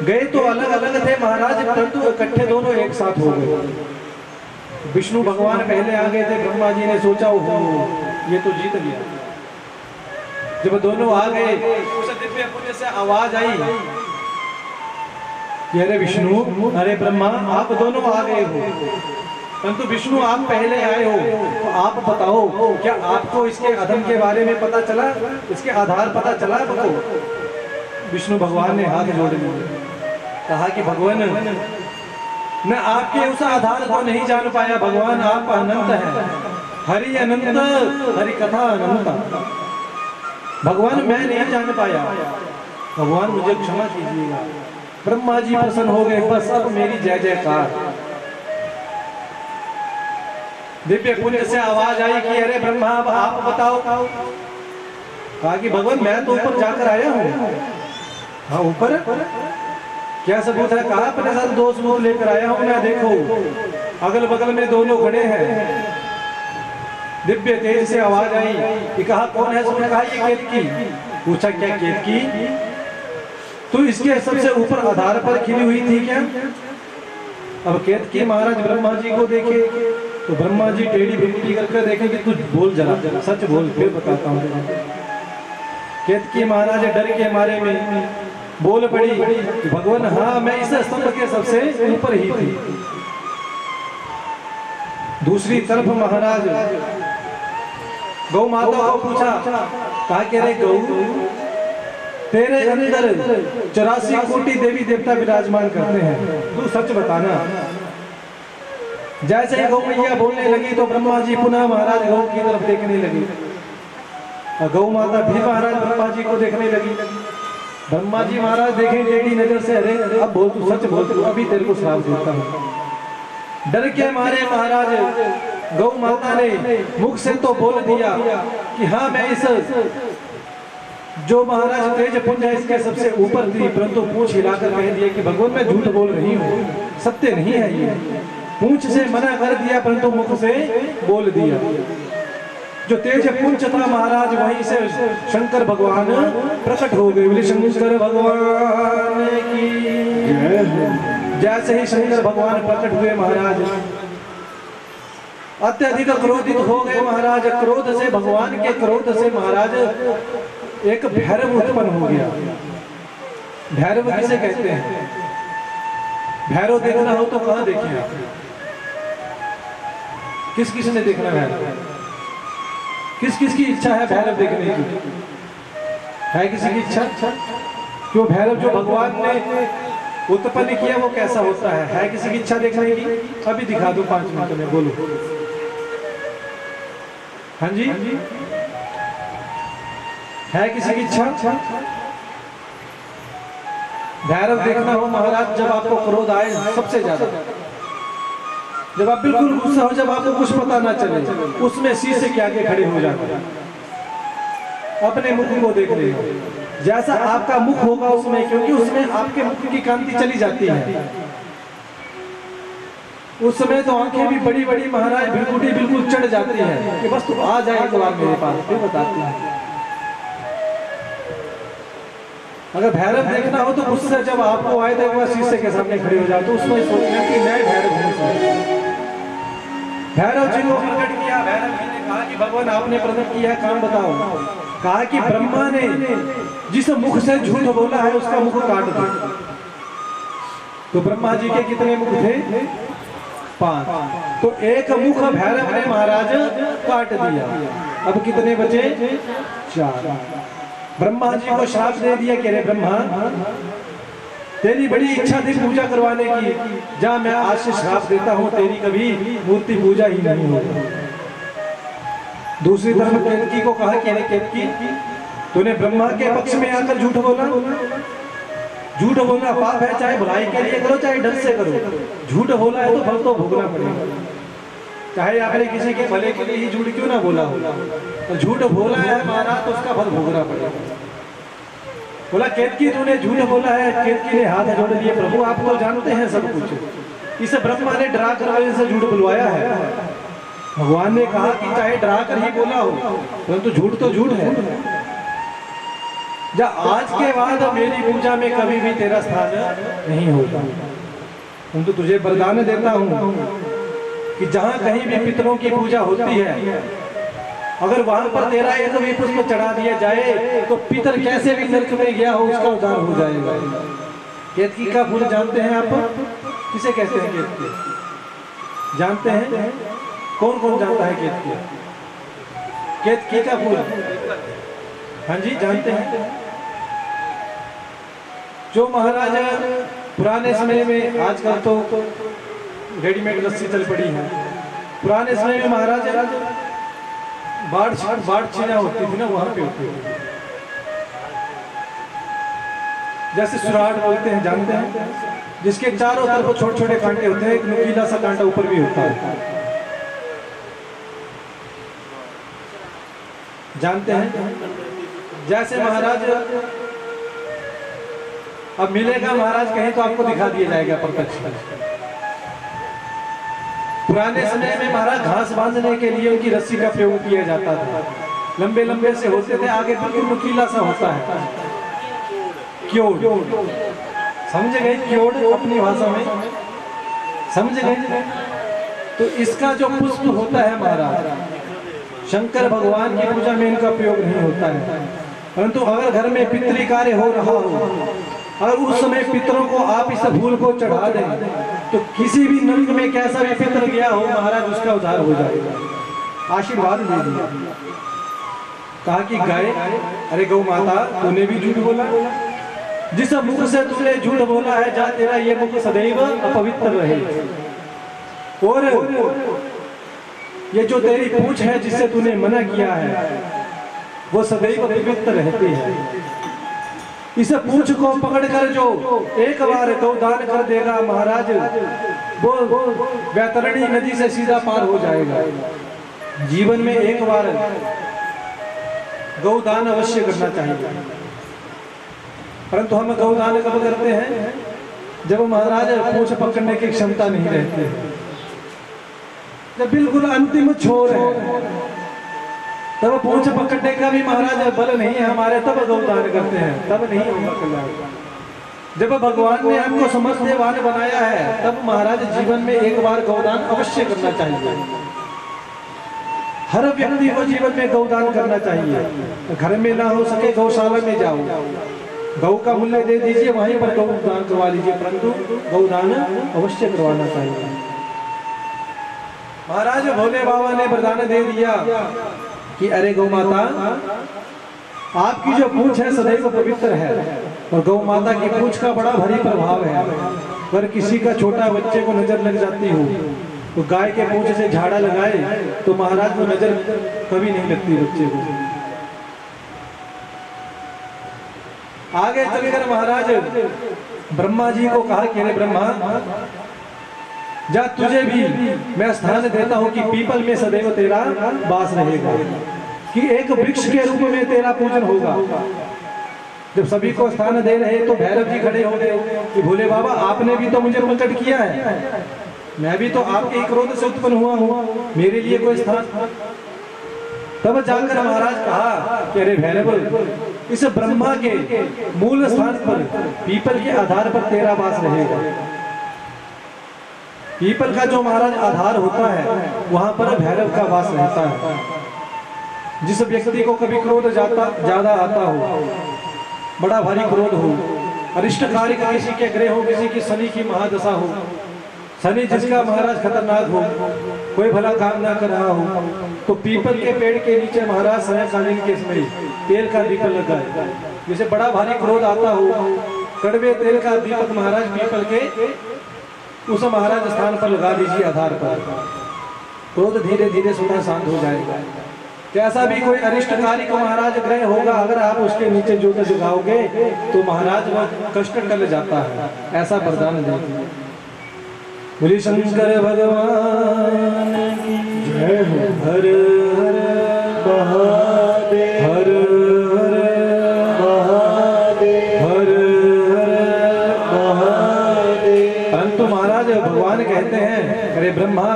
गए तो अलग अलग थे महाराज, परंतु इकट्ठे दोनों एक साथ हो गए। विष्णु भगवान पहले आ गए थे, ब्रह्मा जी ने सोचा ओहो ये तो जीत गया। जब दोनों आ गए उस दिव्य पुण्य से आवाज आई, अरे विष्णु अरे ब्रह्मा आप दोनों आ गए हो, परंतु विष्णु आप पहले आए हो, तो आप बताओ क्या आपको इसके अधम के बारे में पता चला, इसके आधार पता चला आपको? विष्णु भगवान ने हाथ जोड़ लिए, कहा कि भगवान मैं आपके उस आधार को नहीं जान पाया, भगवान आप अनंत हैं, हरि अनंत हरि कथा अनंत, भगवान मैं नहीं जान पाया, भगवान मुझे क्षमा कीजिएगा। ब्रह्मा जी प्रसन्न हो गए, बस अब मेरी जय जयकार। दिव्य पुण्य से आवाज आई कि अरे ब्रह्मा अब आप बताओ। कहा कि भगवान मैं तो ऊपर जाकर आया हूँ। हाँ ऊपर? क्या सबूत है? कहा अपने साथ 2 सबूत लेकर आया हूं मैं, देखो अगल बगल में दोनों खड़े हैं। दिव्य तेज से आवाज आई कि कहा कौन है? उसने कहा ये केतकी। पूछा क्या केतकी, तू इसके सबसे ऊपर आधार पर खिली हुई थी क्या? अब केतकी महाराज ब्रह्मा जी को देखे तो ब्रह्मा जी टेढ़ी बिल्कुल करके देखे कि तू बोल जरा, सच बोल, फिर बताता हूँ। केतकी महाराज डर के मारे में बोल पड़ी कि भगवान हाँ मैं इस स्तंभ के सबसे ऊपर ही थी। दूसरी तरफ महाराज गौ माता को पूछा, कहा कह रहे गौ तेरे अंदर 84 कोटि देवी देवता विराजमान करते हैं, तू सच बताना। जैसे ही गौ मैया बोलने लगी तो ब्रह्मा जी पुनः महाराज गौ की तरफ देखने लगी और गौ माता भी महाराज ब्रह्मा जी को देखने लगी। ब्रह्मा जी महाराज देखें टेढ़ी नजर से, अरे अब बोल, तू सच बोल, तू अभी तेरे को श्राप देता हूं। डर के मारे महाराज गौ माता ने मुख से तो बोल दिया कि हाँ मैं इस जो महाराज तेज पुंज है इसके सबसे ऊपर थी, परंतु पूंछ हिलाकर कह दिया कि भगवान मैं झूठ बोल रही हूँ, सत्य नहीं है ये। पूंछ से मना कर दिया परंतु मुख से बोल दिया। जो तेज पुंज था महाराज वहीं से शंकर भगवान प्रकट हो गए। बोले शंकर भगवान की। जैसे ही शंकर भगवान प्रकट हुए महाराज अत्यधिक क्रोधित हो गए महाराज। क्रोध से, भगवान के क्रोध से महाराज एक भैरव उत्पन्न हो गया। भैरव किसे कहते हैं? भैरव देखना हो तो कहां देखें आप? किस किस ने देखना भैरव? किस किस की इच्छा है भैरव देखने की? है किसी की इच्छा? क्यों भैरव जो भगवान ने उत्पन्न किया वो कैसा होता है किसी की इच्छा देखने की? अभी दिखा दो 5 मिनट में, बोलो। हाँ जी, है किसी की इच्छा? भैरव देखना हो महाराज जब आपको क्रोध आए सबसे ज्यादा, जब आप बिल्कुल गुस्सा हो, जब आपको कुछ पता ना चले, उसमें शीशे के आगे खड़े हो जाते हैं, अपने मुख को देख ले। जैसा आपका मुख होगा उसमें, क्योंकि उसमें आपके मुख की कांति चली जाती है, उस समय तो आंखें भी बड़ी बड़ी महाराज बिल्कुल चढ़ जाती है कि बस तू आ जाए तो आप मेरे पास, फिर बताते हैं। अगर भैरव देखना हो तो उससे जब आपको आए तो एक बार शीशे के सामने खड़े हो जाए तो उसमें सोचना कि मैं भैरव हूं। भैरव जी को प्रकट किया। भैरव जी ने कहा कि भगवान आपने प्रकट किया है, काम बताओ। कहा कि ब्रह्मा ने जिस मुख से झूठ बोला है उसका मुख काट दो। तो ब्रह्मा जी के कितने मुख थे? 5। तो एक मुख भैरव ने महाराज काट दिया। अब कितने बचे? 4। ब्रह्मा जी को श्राप दे दिया कि अरे ब्रह्मा तेरी बड़ी इच्छा थी पूजा करवाने की, जा मैं आज से श्राप देता हूं, तेरी कभी मूर्ति पूजा ही नहीं होगी। दूसरी तरफ केतकी को कहा कि अरे केतकी तूने ब्रह्मा के पक्ष में आकर झूठ बोला। झूठ बोलना पाप है, चाहे भलाई के लिए करो चाहे डर से करो। झूठ बोला है तो फल तो भोगना पड़ेगा, चाहे आपने किसी के भले के लिए ही झूठ क्यों ना बोला हो, तो झूठ बोला है महाराज तो उसका फल भोगना पड़ेगा। बोला केतकी तूने झूठ बोला है। केतकी ने हाथ जोड़ लिए, प्रभु आप तो जानते हैं सब कुछ, इसे ब्रह्मा ने डरा कर से झूठ बुलवाया है। भगवान ने कहा कि चाहे डरा कर ही बोला हो परंतु झूठ तो झूठ है। जा आज के बाद मेरी पूजा में कभी भी तेरा स्थान नहीं होगा। परंतु तुझे वरदान देता हूं कि जहां कहीं भी पितरों की पूजा होती है, अगर वहां पर तेरा एक भी पुष्प चढ़ा दिया जाए तो पितर कैसे भी नरक में गया हो उसका उद्धार हो जाएगा। केतकी का फूल जानते हैं आप? किसे कहते हैं केतकी? जानते हैं? कौन कौन जानता है केतकी? केतकी का फूल, हाँ जी जानते हैं। जो महाराज पुराने समय में, आजकल तो रेडीमेड लस्सी चल पड़ी है, पुराने समय में महाराज बाढ़ छीना होती थी ना, वहां पे होती थी। जैसे सुराड़ बोलते हैं, जानते हैं? जिसके चारों तरफ छोटे छोटे कांटे होते हैं, एक नुकीला सा कांटा ऊपर भी होता है, जानते हैं? जैसे महाराज अब मिलेगा महाराज कहीं तो आपको दिखा दिया जाएगा प्रत्यक्ष। पुराने समय में महाराज घास बांधने के लिए उनकी रस्सी का प्रयोग किया जाता था, लंबे लंबे से होते थे, आगे बिल्कुल नुकीला सा होता है, क्योड़, समझ गए? क्योड़ अपनी भाषा में, समझ गए? तो इसका जो पुष्प होता है महाराज, शंकर भगवान की पूजा में इनका प्रयोग नहीं होता है। परंतु अगर घर में पितृ कार्य हो रहा हो और उस समय पितरों को आप इस फूल को चढ़ा दें तो किसी भी नरक में कैसा भी पितर गया हो महाराज उसका उद्धार हो जाएगा, आशीर्वाद दे दिया। कहा कि गाय, अरे गौ माता तूने भी झूठ बोला, जिस मुख से तूने झूठ बोला है जा तेरा ये मुख सदैव अपवित्र रहे, और ये जो तेरी पूंछ है जिससे तूने मना किया है वो सदैव पवित्र रहती है। इस पूंछ को पकड़कर जो एक बार गौदान कर देगा महाराज वो वैतरणी नदी से सीधा पार हो जाएगा। जीवन में एक बार गौदान अवश्य करना चाहिए, परंतु हम गौदान कब करते हैं? जब महाराज पूंछ पकड़ने की क्षमता नहीं रहती, जब बिल्कुल अंतिम छोर है, तब पूंछ पकड़ने का भी महाराज बल नहीं है हमारे, तब गौदान करते हैं, तब नहीं होगा कल्याण। जब भगवान ने हमको समर्थवान बनाया है तब महाराज जीवन में एक बार गौदान अवश्य करना चाहिए। हर व्यक्ति को जीवन में गौदान करना चाहिए। घर में ना हो सके गौशाला में जाओ, गौ का मूल्य दे दीजिए, वहीं पर गौदान करवा लीजिए, परंतु गौदान अवश्य करवाना चाहिए। महाराज भोले बाबा ने वरदान दे दिया कि अरे गौ माता आपकी जो पूंछ है सदैव पवित्र है, और गौ माता की पूंछ का बड़ा भारी प्रभाव है। अगर किसी का छोटा बच्चे को नजर लग जाती हो तो गाय के पूंछ से झाड़ा लगाए तो महाराज को नजर कभी नहीं लगती बच्चे को। आगे चलकर महाराज ब्रह्मा जी को कहा कि अरे ब्रह्मा जा तुझे भी मैं स्थान देता हूं कि पीपल में सदैव तेरा वास रहेगा, कि एक वृक्ष के रूप में तेरा पूजन होगा। जब सभी को स्थान दे रहे तो भैरव जी खड़े हो गए कि भोले बाबा आपने भी तो मुझे प्रकट किया है, मैं भी तो आपके क्रोध से उत्पन्न हुआ हूँ, मेरे लिए कोई स्थान। तब जाकर महाराज कहा कि अरे भैरव इस ब्रह्मा के मूल स्थान पर पीपल के आधार पर तेरा वास रहेगा। पीपल का जो महाराज आधार होता है वहां पर भैरव का वास रहता है। जिस व्यक्ति को कभी क्रोध ज्यादा आता हो, बड़ा भारी क्रोध हो, अरिष्ट कार्य किसी के ग्रह हो, किसी की शनि की महादशा हो, शनि जिसका महाराज खतरनाक हो, कोई भला काम ना कर रहा हो, तो पीपल के पेड़ के नीचे महाराज सायंकालीन के समय तेल का दीपक लगाए। जैसे बड़ा भारी क्रोध आता हो, कड़वे तेल का दीपक महाराज पीपल के उस महाराज स्थान पर लगा दीजिए आधार पर, क्रोध धीरे धीरे स्वतः शांत हो जाएगा। कैसा भी कोई अरिष्ट कार्य को महाराज ग्रह होगा, अगर आप उसके नीचे ज्योत जगाओगे तो महाराज वह कष्ट टल जाता है, ऐसा वरदान देते। बोली शंकर भगवान की जय हो। हर हर महादेव, हर हर महादेव, हर हर महादेव। परंतु महाराज भगवान कहते हैं अरे ब्रह्मा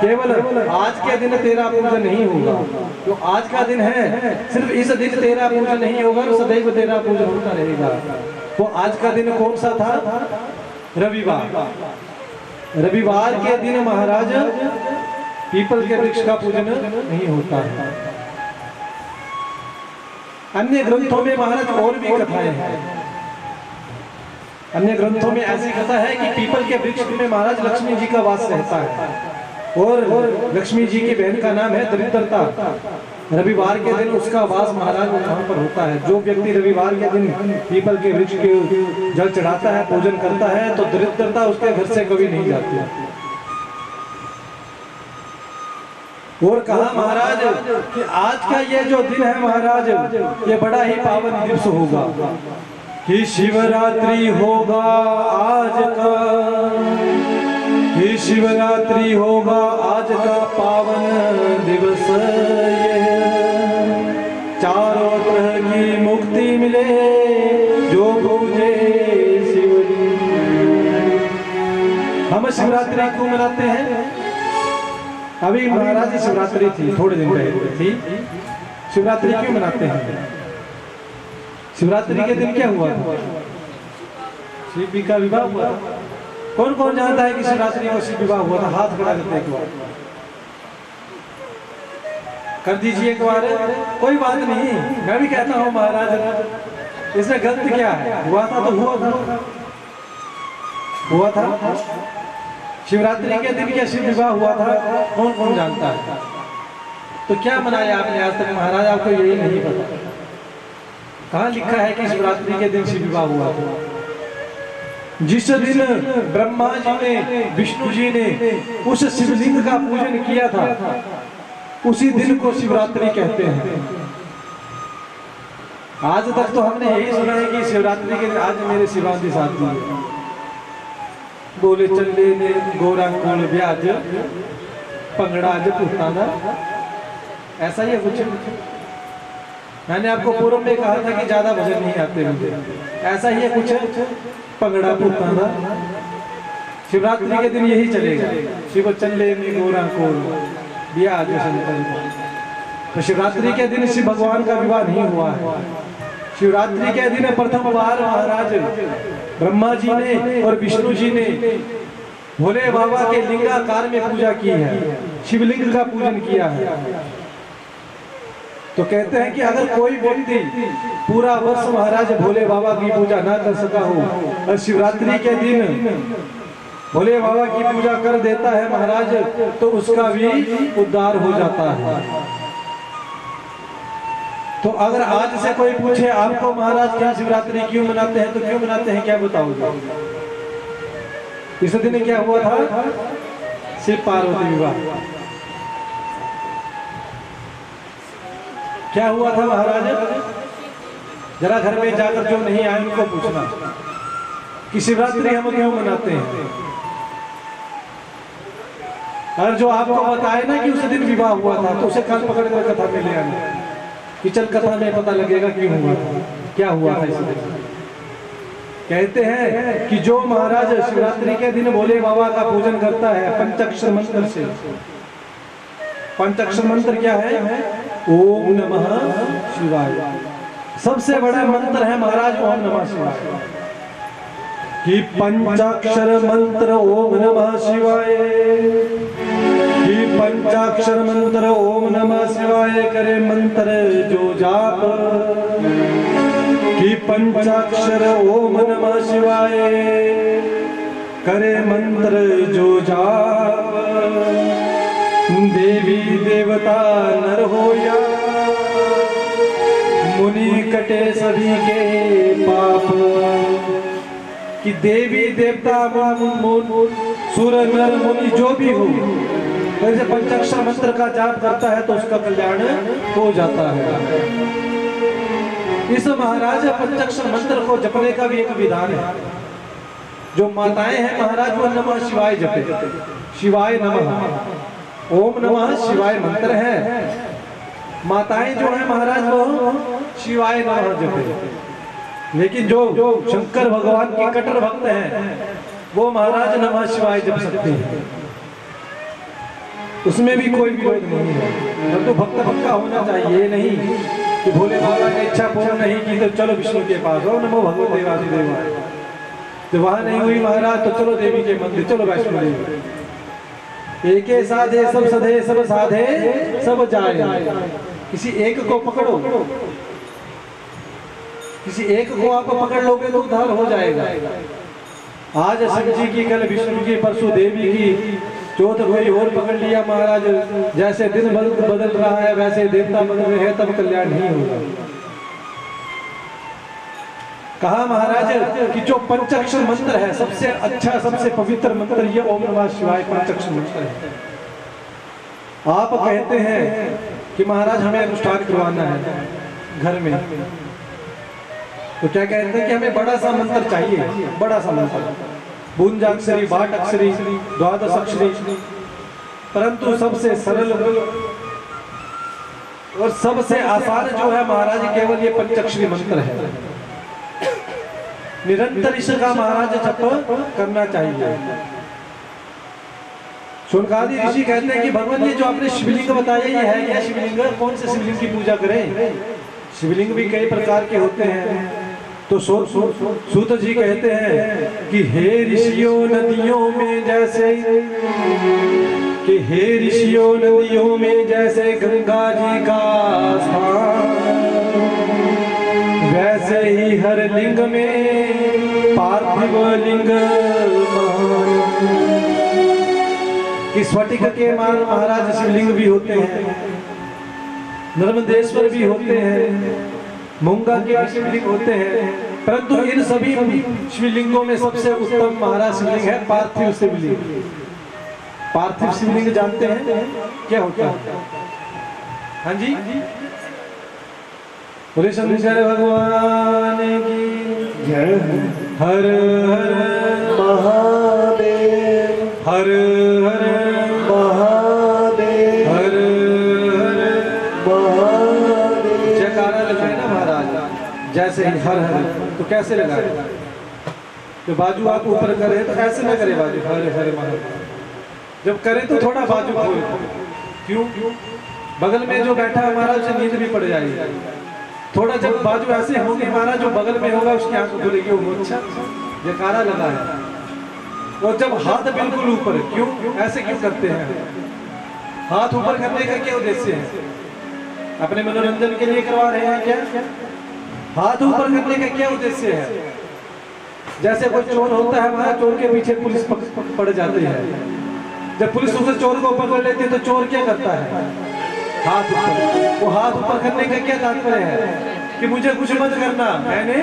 केवल आज के दिन तेरा पूजन नहीं होगा, जो आज का दिन है सिर्फ इस दिन तेरा पूजन नहीं होगा, सदैव तेरा पूजन होता रहेगा। तो आज का दिन कौन सा था? रविवार। रविवार के दिन महाराज पीपल के वृक्ष का पूजन नहीं होता है। अन्य ग्रंथों में महाराज और भी कथाएं हैं। अन्य ग्रंथों में ऐसी कथा है कि पीपल के वृक्ष में महाराज लक्ष्मी जी का वास रहता है, और लक्ष्मी जी की बहन का नाम है दरिद्रता। रविवार के दिन उसका वास महाराज वहां पर होता है। जो व्यक्ति रविवार के दिन पीपल के वृक्ष के जल चढ़ाता है, पूजन करता है, तो दरिद्रता उसके घर से कभी नहीं जाती। और कहा महाराज कि आज का ये जो दिन है महाराज ये बड़ा ही पावन दिवस होगा, कि शिवरात्रि होगा आज का, कि शिवरात्रि होगा आज का पावन दिवस। ये चारों तरह की मुक्ति मिले जो पूजे मनाते हैं? अभी महाराज शिवरात्रि थी, थोड़े दिन पहले थी। शिवरात्रि क्यों मनाते हैं? शिवरात्रि के दिन क्या हुआ? शिव जी का विवाह हुआ। कौन कौन जानता है कि शिवरात्रि को शिव विवाह हुआ था? हाथ खड़ा करते एक बार कर दीजिए एक बार। कोई बात नहीं, मैं भी कहता हूँ महाराज इसमें गलत क्या है? हुआ था तो हुआ था। शिवरात्रि के दिन क्या शिव विवाह हुआ था? कौन कौन जानता है? तो क्या मनाया आपने आज तक? महाराज आपको यही नहीं पता। कहाँ लिखा है कि शिवरात्रि के दिन शिव विवाह हुआ था? जिस दिन ब्रह्मा जी ने, विष्णु जी ने उस शिवलिंग का पूजन किया था, उसी दिन को शिवरात्रि कहते हैं। आज तक तो हमने यही सुना है कि शिवरात्रि के दिन, आज मेरे शिवांगी साथ जी बोले चले ने गोरा कोल ब्याज पंगड़ा ज पुताना, ऐसा ही है कुछ। मैंने आपको पूर्व में कहा था कि ज्यादा भजन नहीं आते मुझे, ऐसा ही है कुछ। पंगड़ा पुताना शिवरात्रि के दिन यही चलेगा। शिव चले ने गोरा कोल ब्याज शंकर। तो शिवरात्रि के दिन शिव भगवान का विवाह नहीं हुआ है। शिवरात्रि के दिन प्रथम बार महाराज ब्रह्मा जी ने और विष्णु जी ने भोले बाबा के लिंगाकार में पूजा की है, शिवलिंग का पूजन किया है। तो कहते हैं कि अगर कोई व्यक्ति पूरा वर्ष महाराज भोले बाबा की पूजा ना कर सका हो और शिवरात्रि के दिन भोले बाबा की पूजा कर देता है महाराज, तो उसका भी उद्धार हो जाता है। तो अगर आज से कोई पूछे आपको महाराज क्या शिवरात्रि क्यों मनाते हैं, तो क्यों मनाते हैं, क्या बताओगे? इस दिन क्या हुआ था? शिव पार्वती विवाह। क्या हुआ था महाराज? जरा घर में जाकर जो नहीं आए उनको पूछना कि शिवरात्रि हम क्यों मनाते हैं। और जो आपको बताए ना कि उस दिन विवाह हुआ था, तो उसे कल पकड़ कर कथा में ले आना कि चल कथा में पता लगेगा क्यों हुआ था, क्या हुआ था इस दिन। कहते हैं कि जो महाराज शिवरात्रि के दिन भोले बाबा का पूजन करता है पंचाक्षर मंत्र से। पंचाक्षर मंत्र क्या है? ओम नमः शिवाय। सबसे बड़ा मंत्र है महाराज ओम नमः शिवाय। कि पंचाक्षर मंत्र ओम नमः शिवाय, कि पंचाक्षर मंत्र ओम नमः शिवाय करे मंत्र जो जाप, कि पंचाक्षर ओम नमः शिवाय करे मंत्र जो जाप, देवी देवता नर हो या मुनि कटे सभी के पाप। कि देवी देवता सुर नर मुनि जो भी हो, वैसे पंचाक्षर मंत्र का जाप करता है तो उसका कल्याण हो जाता है। इस महाराज पंचाक्षर मंत्र को जपने का भी एक विधान है। जो माताएं हैं महाराज वो नमः शिवाय जपे। शिवाय नमः, ओम नमः शिवाय मंत्र है। माताएं जो है महाराज वो शिवाय नमः जपे। लेकिन जो शंकर भगवान के कट्टर भक्त हैं वो महाराज नमः शिवाय जप सकते हैं, उसमें भी कोई विरोध नहीं है। तो भक्त भक्का होना चाहिए, नहीं कि भोले बाबा ने इच्छा पूर्ण नहीं की तो चलो विष्णु के पास, ओ नमो भगवते देवादिदेवा। तो वहां नहीं हुई महाराज तो चलो देवी के मंदिर, चलो वैष्णो देवी। एके साधे सब सधे, सब साधे सब जाए। किसी एक को पकड़ो, किसी एक को आप पकड़ लोगे तो उद्धार हो जाएगा। आज शिव जी की, कल विष्णु की, परसों देवी की, चौथ कोई और पकड़ लिया महाराज। जैसे दिन बदल रहा है वैसे देवता बदल रहे हैं, तब कल्याण नहीं होगा। कहा महाराज कि जो पंचाक्षर मंत्र है सबसे अच्छा, सबसे पवित्र मंत्र ये ओम नमः शिवाय पंचाक्षर मंत्र है। आप कहते हैं कि महाराज हमें अनुष्ठान करवाना है घर में, तो क्या कहते हैं कि हमें बड़ा सा मंत्र चाहिए, बड़ा सा मंत्र, बूंजाक्षरी, बाट अक्षरी, द्वादश अक्षरी। परंतु सबसे सरल और सबसे आसान जो है महाराज केवल ये पंचाक्षरी मंत्र है। निरंतर इसका महाराज जप करना चाहिए। शुनकादि ऋषि कहते हैं कि भगवान ये जो आपने शिवलिंग बताया ये है क्या शिवलिंग? कौन से शिवलिंग की पूजा करें? शिवलिंग भी कई प्रकार के होते हैं। तो सूत जी कहते हैं कि हे ऋषियों नदियों में जैसे, कि हे ऋषियों नदियों में जैसे गंगा जी का स्थान, वैसे ही हर लिंग में पार्थिव लिंग महान। कि स्फटिक के महाराज शिवलिंग भी होते हैं, नर्मदेश्वर भी होते हैं, मूंगा के भी शिवलिंग होते हैं, परंतु इन सभी शिवलिंगों में सबसे उत्तम महाराज शिवलिंग है पार्थिव शिवलिंग। पार्थिव शिवलिंग जानते हैं क्या होता है? हाँ जी, बोले शंकर भगवान की जय। हर हर महादेव, हर हर महादेव, हर हर महादेव। जयकारा लगाए ना महाराज, जैसे ही हर हर, तो कैसे लगाए? तो बाजू आप ऊपर करें तो ऐसे ना करे बाजू, हर हर महादेव। जब करें तो थोड़ा बाजू खोल। क्यों? बगल में जो बैठा हमारा उसे नींद भी पड़ जाएगी। थोड़ा जब बाजू ऐसे होंगे हमारा, जो बगल में होगा उसकी आंख खुलेगी, वो अच्छा जयकारा लगा है। और जब हाथ बिल्कुल ऊपर, क्यों ऐसे क्यों करते हैं? हाथ ऊपर करने का क्या उद्देश्य है? अपने मनोरंजन के लिए करवा रहे हैं क्या? हाथ ऊपर करने का क्या उद्देश्य है? जैसे कोई चोर होता है हमारा, चोर के पीछे पुलिस पड़ जाती है। जब पुलिस उसे चोर को पकड़ लेती है तो चोर क्या करता है? हाथ ऊपर। वो हाथ ऊपर करने का क्या तात्पर्य है? कि मुझे कुछ मत करना, मैंने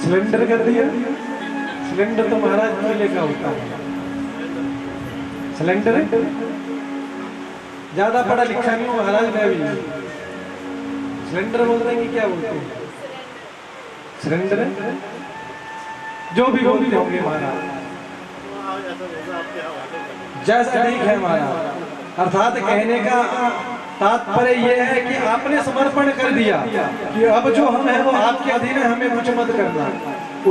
सिलेंडर कर दिया। सिलेंडर तो महाराज किले का होता है। सिलेंडर ज्यादा पढ़ा लिखा नहीं हूँ महाराज, मैं भी सिलेंडर बोल रहे हैं कि क्या बोलते हैं? सिलेंडर जो भी बोलते होंगे महाराज, जैसा ठीक है महाराज। अर्थात कहने का तात्पर्य यह है कि आपने समर्पण कर दिया कि अब जो हम है वो आपके अधीन है, हमें कुछ मत करना।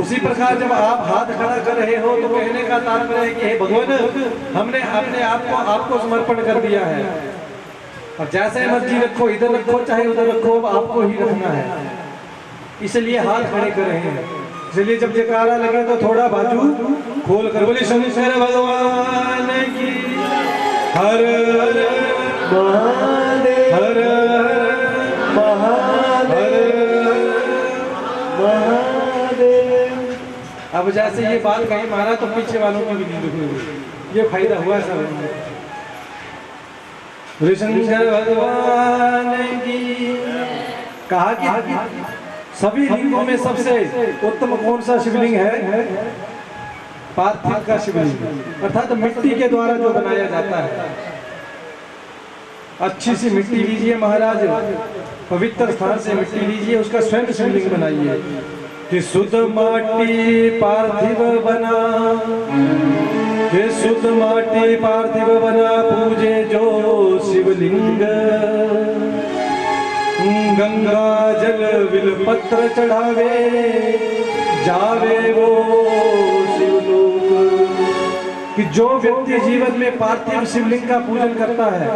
उसी प्रकार जब आप हाथ खड़ा कर रहे हो तो कहने का तात्पर्य है कि हे भगवान, हमने अपने आप को आपको समर्पण कर दिया है। और जैसे मर्जी रखो, इधर रखो चाहे उधर रखो, अब आपको ही रखना है। इसलिए हाथ खड़े कर रहे हैं। इसलिए जब जयकारा लगे तो थोड़ा बाजू खोल कर बोले शंकर भगवान की। हर हर महादेव, हर हर महादेव, महादेव। अब जैसे ये बात कही महाराज तो पीछे वालों की भी नींद खुली। ये फायदा हुआ सब। शंकर भगवान की। कहा कि सभी लिंगों में सबसे उत्तम कौन सा शिवलिंग है? पार्थिव का शिवलिंग, अर्थात मिट्टी के द्वारा जो बनाया जाता है। अच्छी सी मिट्टी लीजिए महाराज, पवित्र स्थान से मिट्टी लीजिए, उसका स्वयं शिवलिंग बनाइए। कि शुद्ध माटी पार्थिव बना, कि शुद्ध माटी पार्थिव बना, पूजे जो शिवलिंग। गंगा जल बिलपत्र चढ़ावे, जावे वो शिवलोक। कि जो व्यक्ति जीवन में पार्थिव शिवलिंग का पूजन करता है,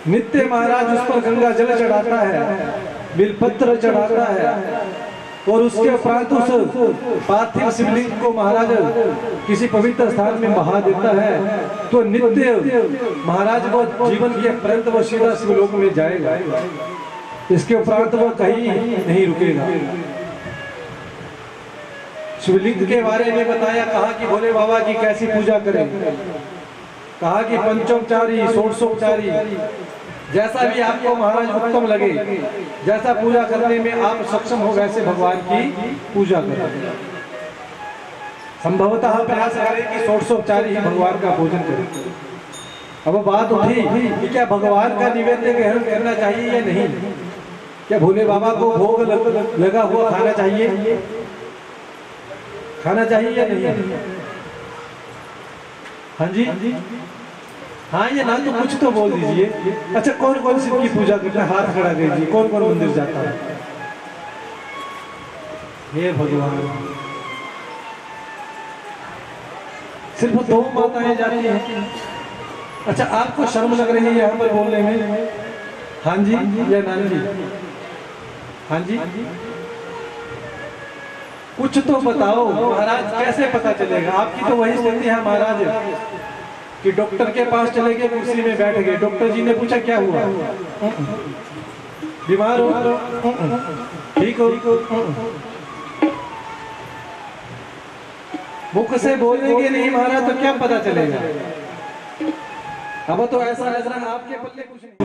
नित्य महाराज उस पर गंगा जल चढ़ाता है, बिलपत्र चढ़ाता है, और उसके उपरांत उस पार्थिव शिवलिंग को महाराज किसी पवित्र स्थान में बहा देता है, तो नित्य महाराज वो जीवन के पर्यंत वो सीधा शिवलोक में जाएगा। इसके उपरांत वो कहीं नहीं रुकेगा। शिवलिंग के बारे में बताया, कहा कि भोले बाबा की कैसी पूजा करें। कहा कि पंचोपचारी, षोडशोपचारी, जैसा भी आपको महाराज उत्तम लगे, जैसा पूजा करने में आप सक्षम हो, वैसे भगवान की पूजा करें। संभवतः प्रयास करें कि षोडशोपचारी ही भगवान का पूजन करें। अब बात उठी कि क्या भगवान का निवेद्य ग्रहण करना चाहिए या नहीं? क्या भोले बाबा को भोग लगा हुआ खाना चाहिए? खाना चाहिए या नहीं? हाँ जी, हाँ ये ना तो कुछ तो बोल दीजिए। अच्छा, कौन कौन शिव की पूजा करता है? हाथ खड़ा कीजिए। कौन कौन मंदिर जाता है? हे भगवान, सिर्फ 2 माताएं जाती हैं। अच्छा, आपको शर्म लग रही है यहाँ पर बोलने में? हाँ जी या ना जी? हाँ जी, कुछ तो बताओ महाराज, कैसे पता चलेगा? आपकी तो वही स्थिति है महाराज कि डॉक्टर के पास चले गए, कुर्सी में बैठ गए, डॉक्टर जी ने पूछा क्या हुआ, बीमार हो, ठीक हो, मुख से बोलेंगे नहीं महाराज तो क्या पता चलेगा? अब तो ऐसा लग रहा है आपके पल्ले कुछ नहीं।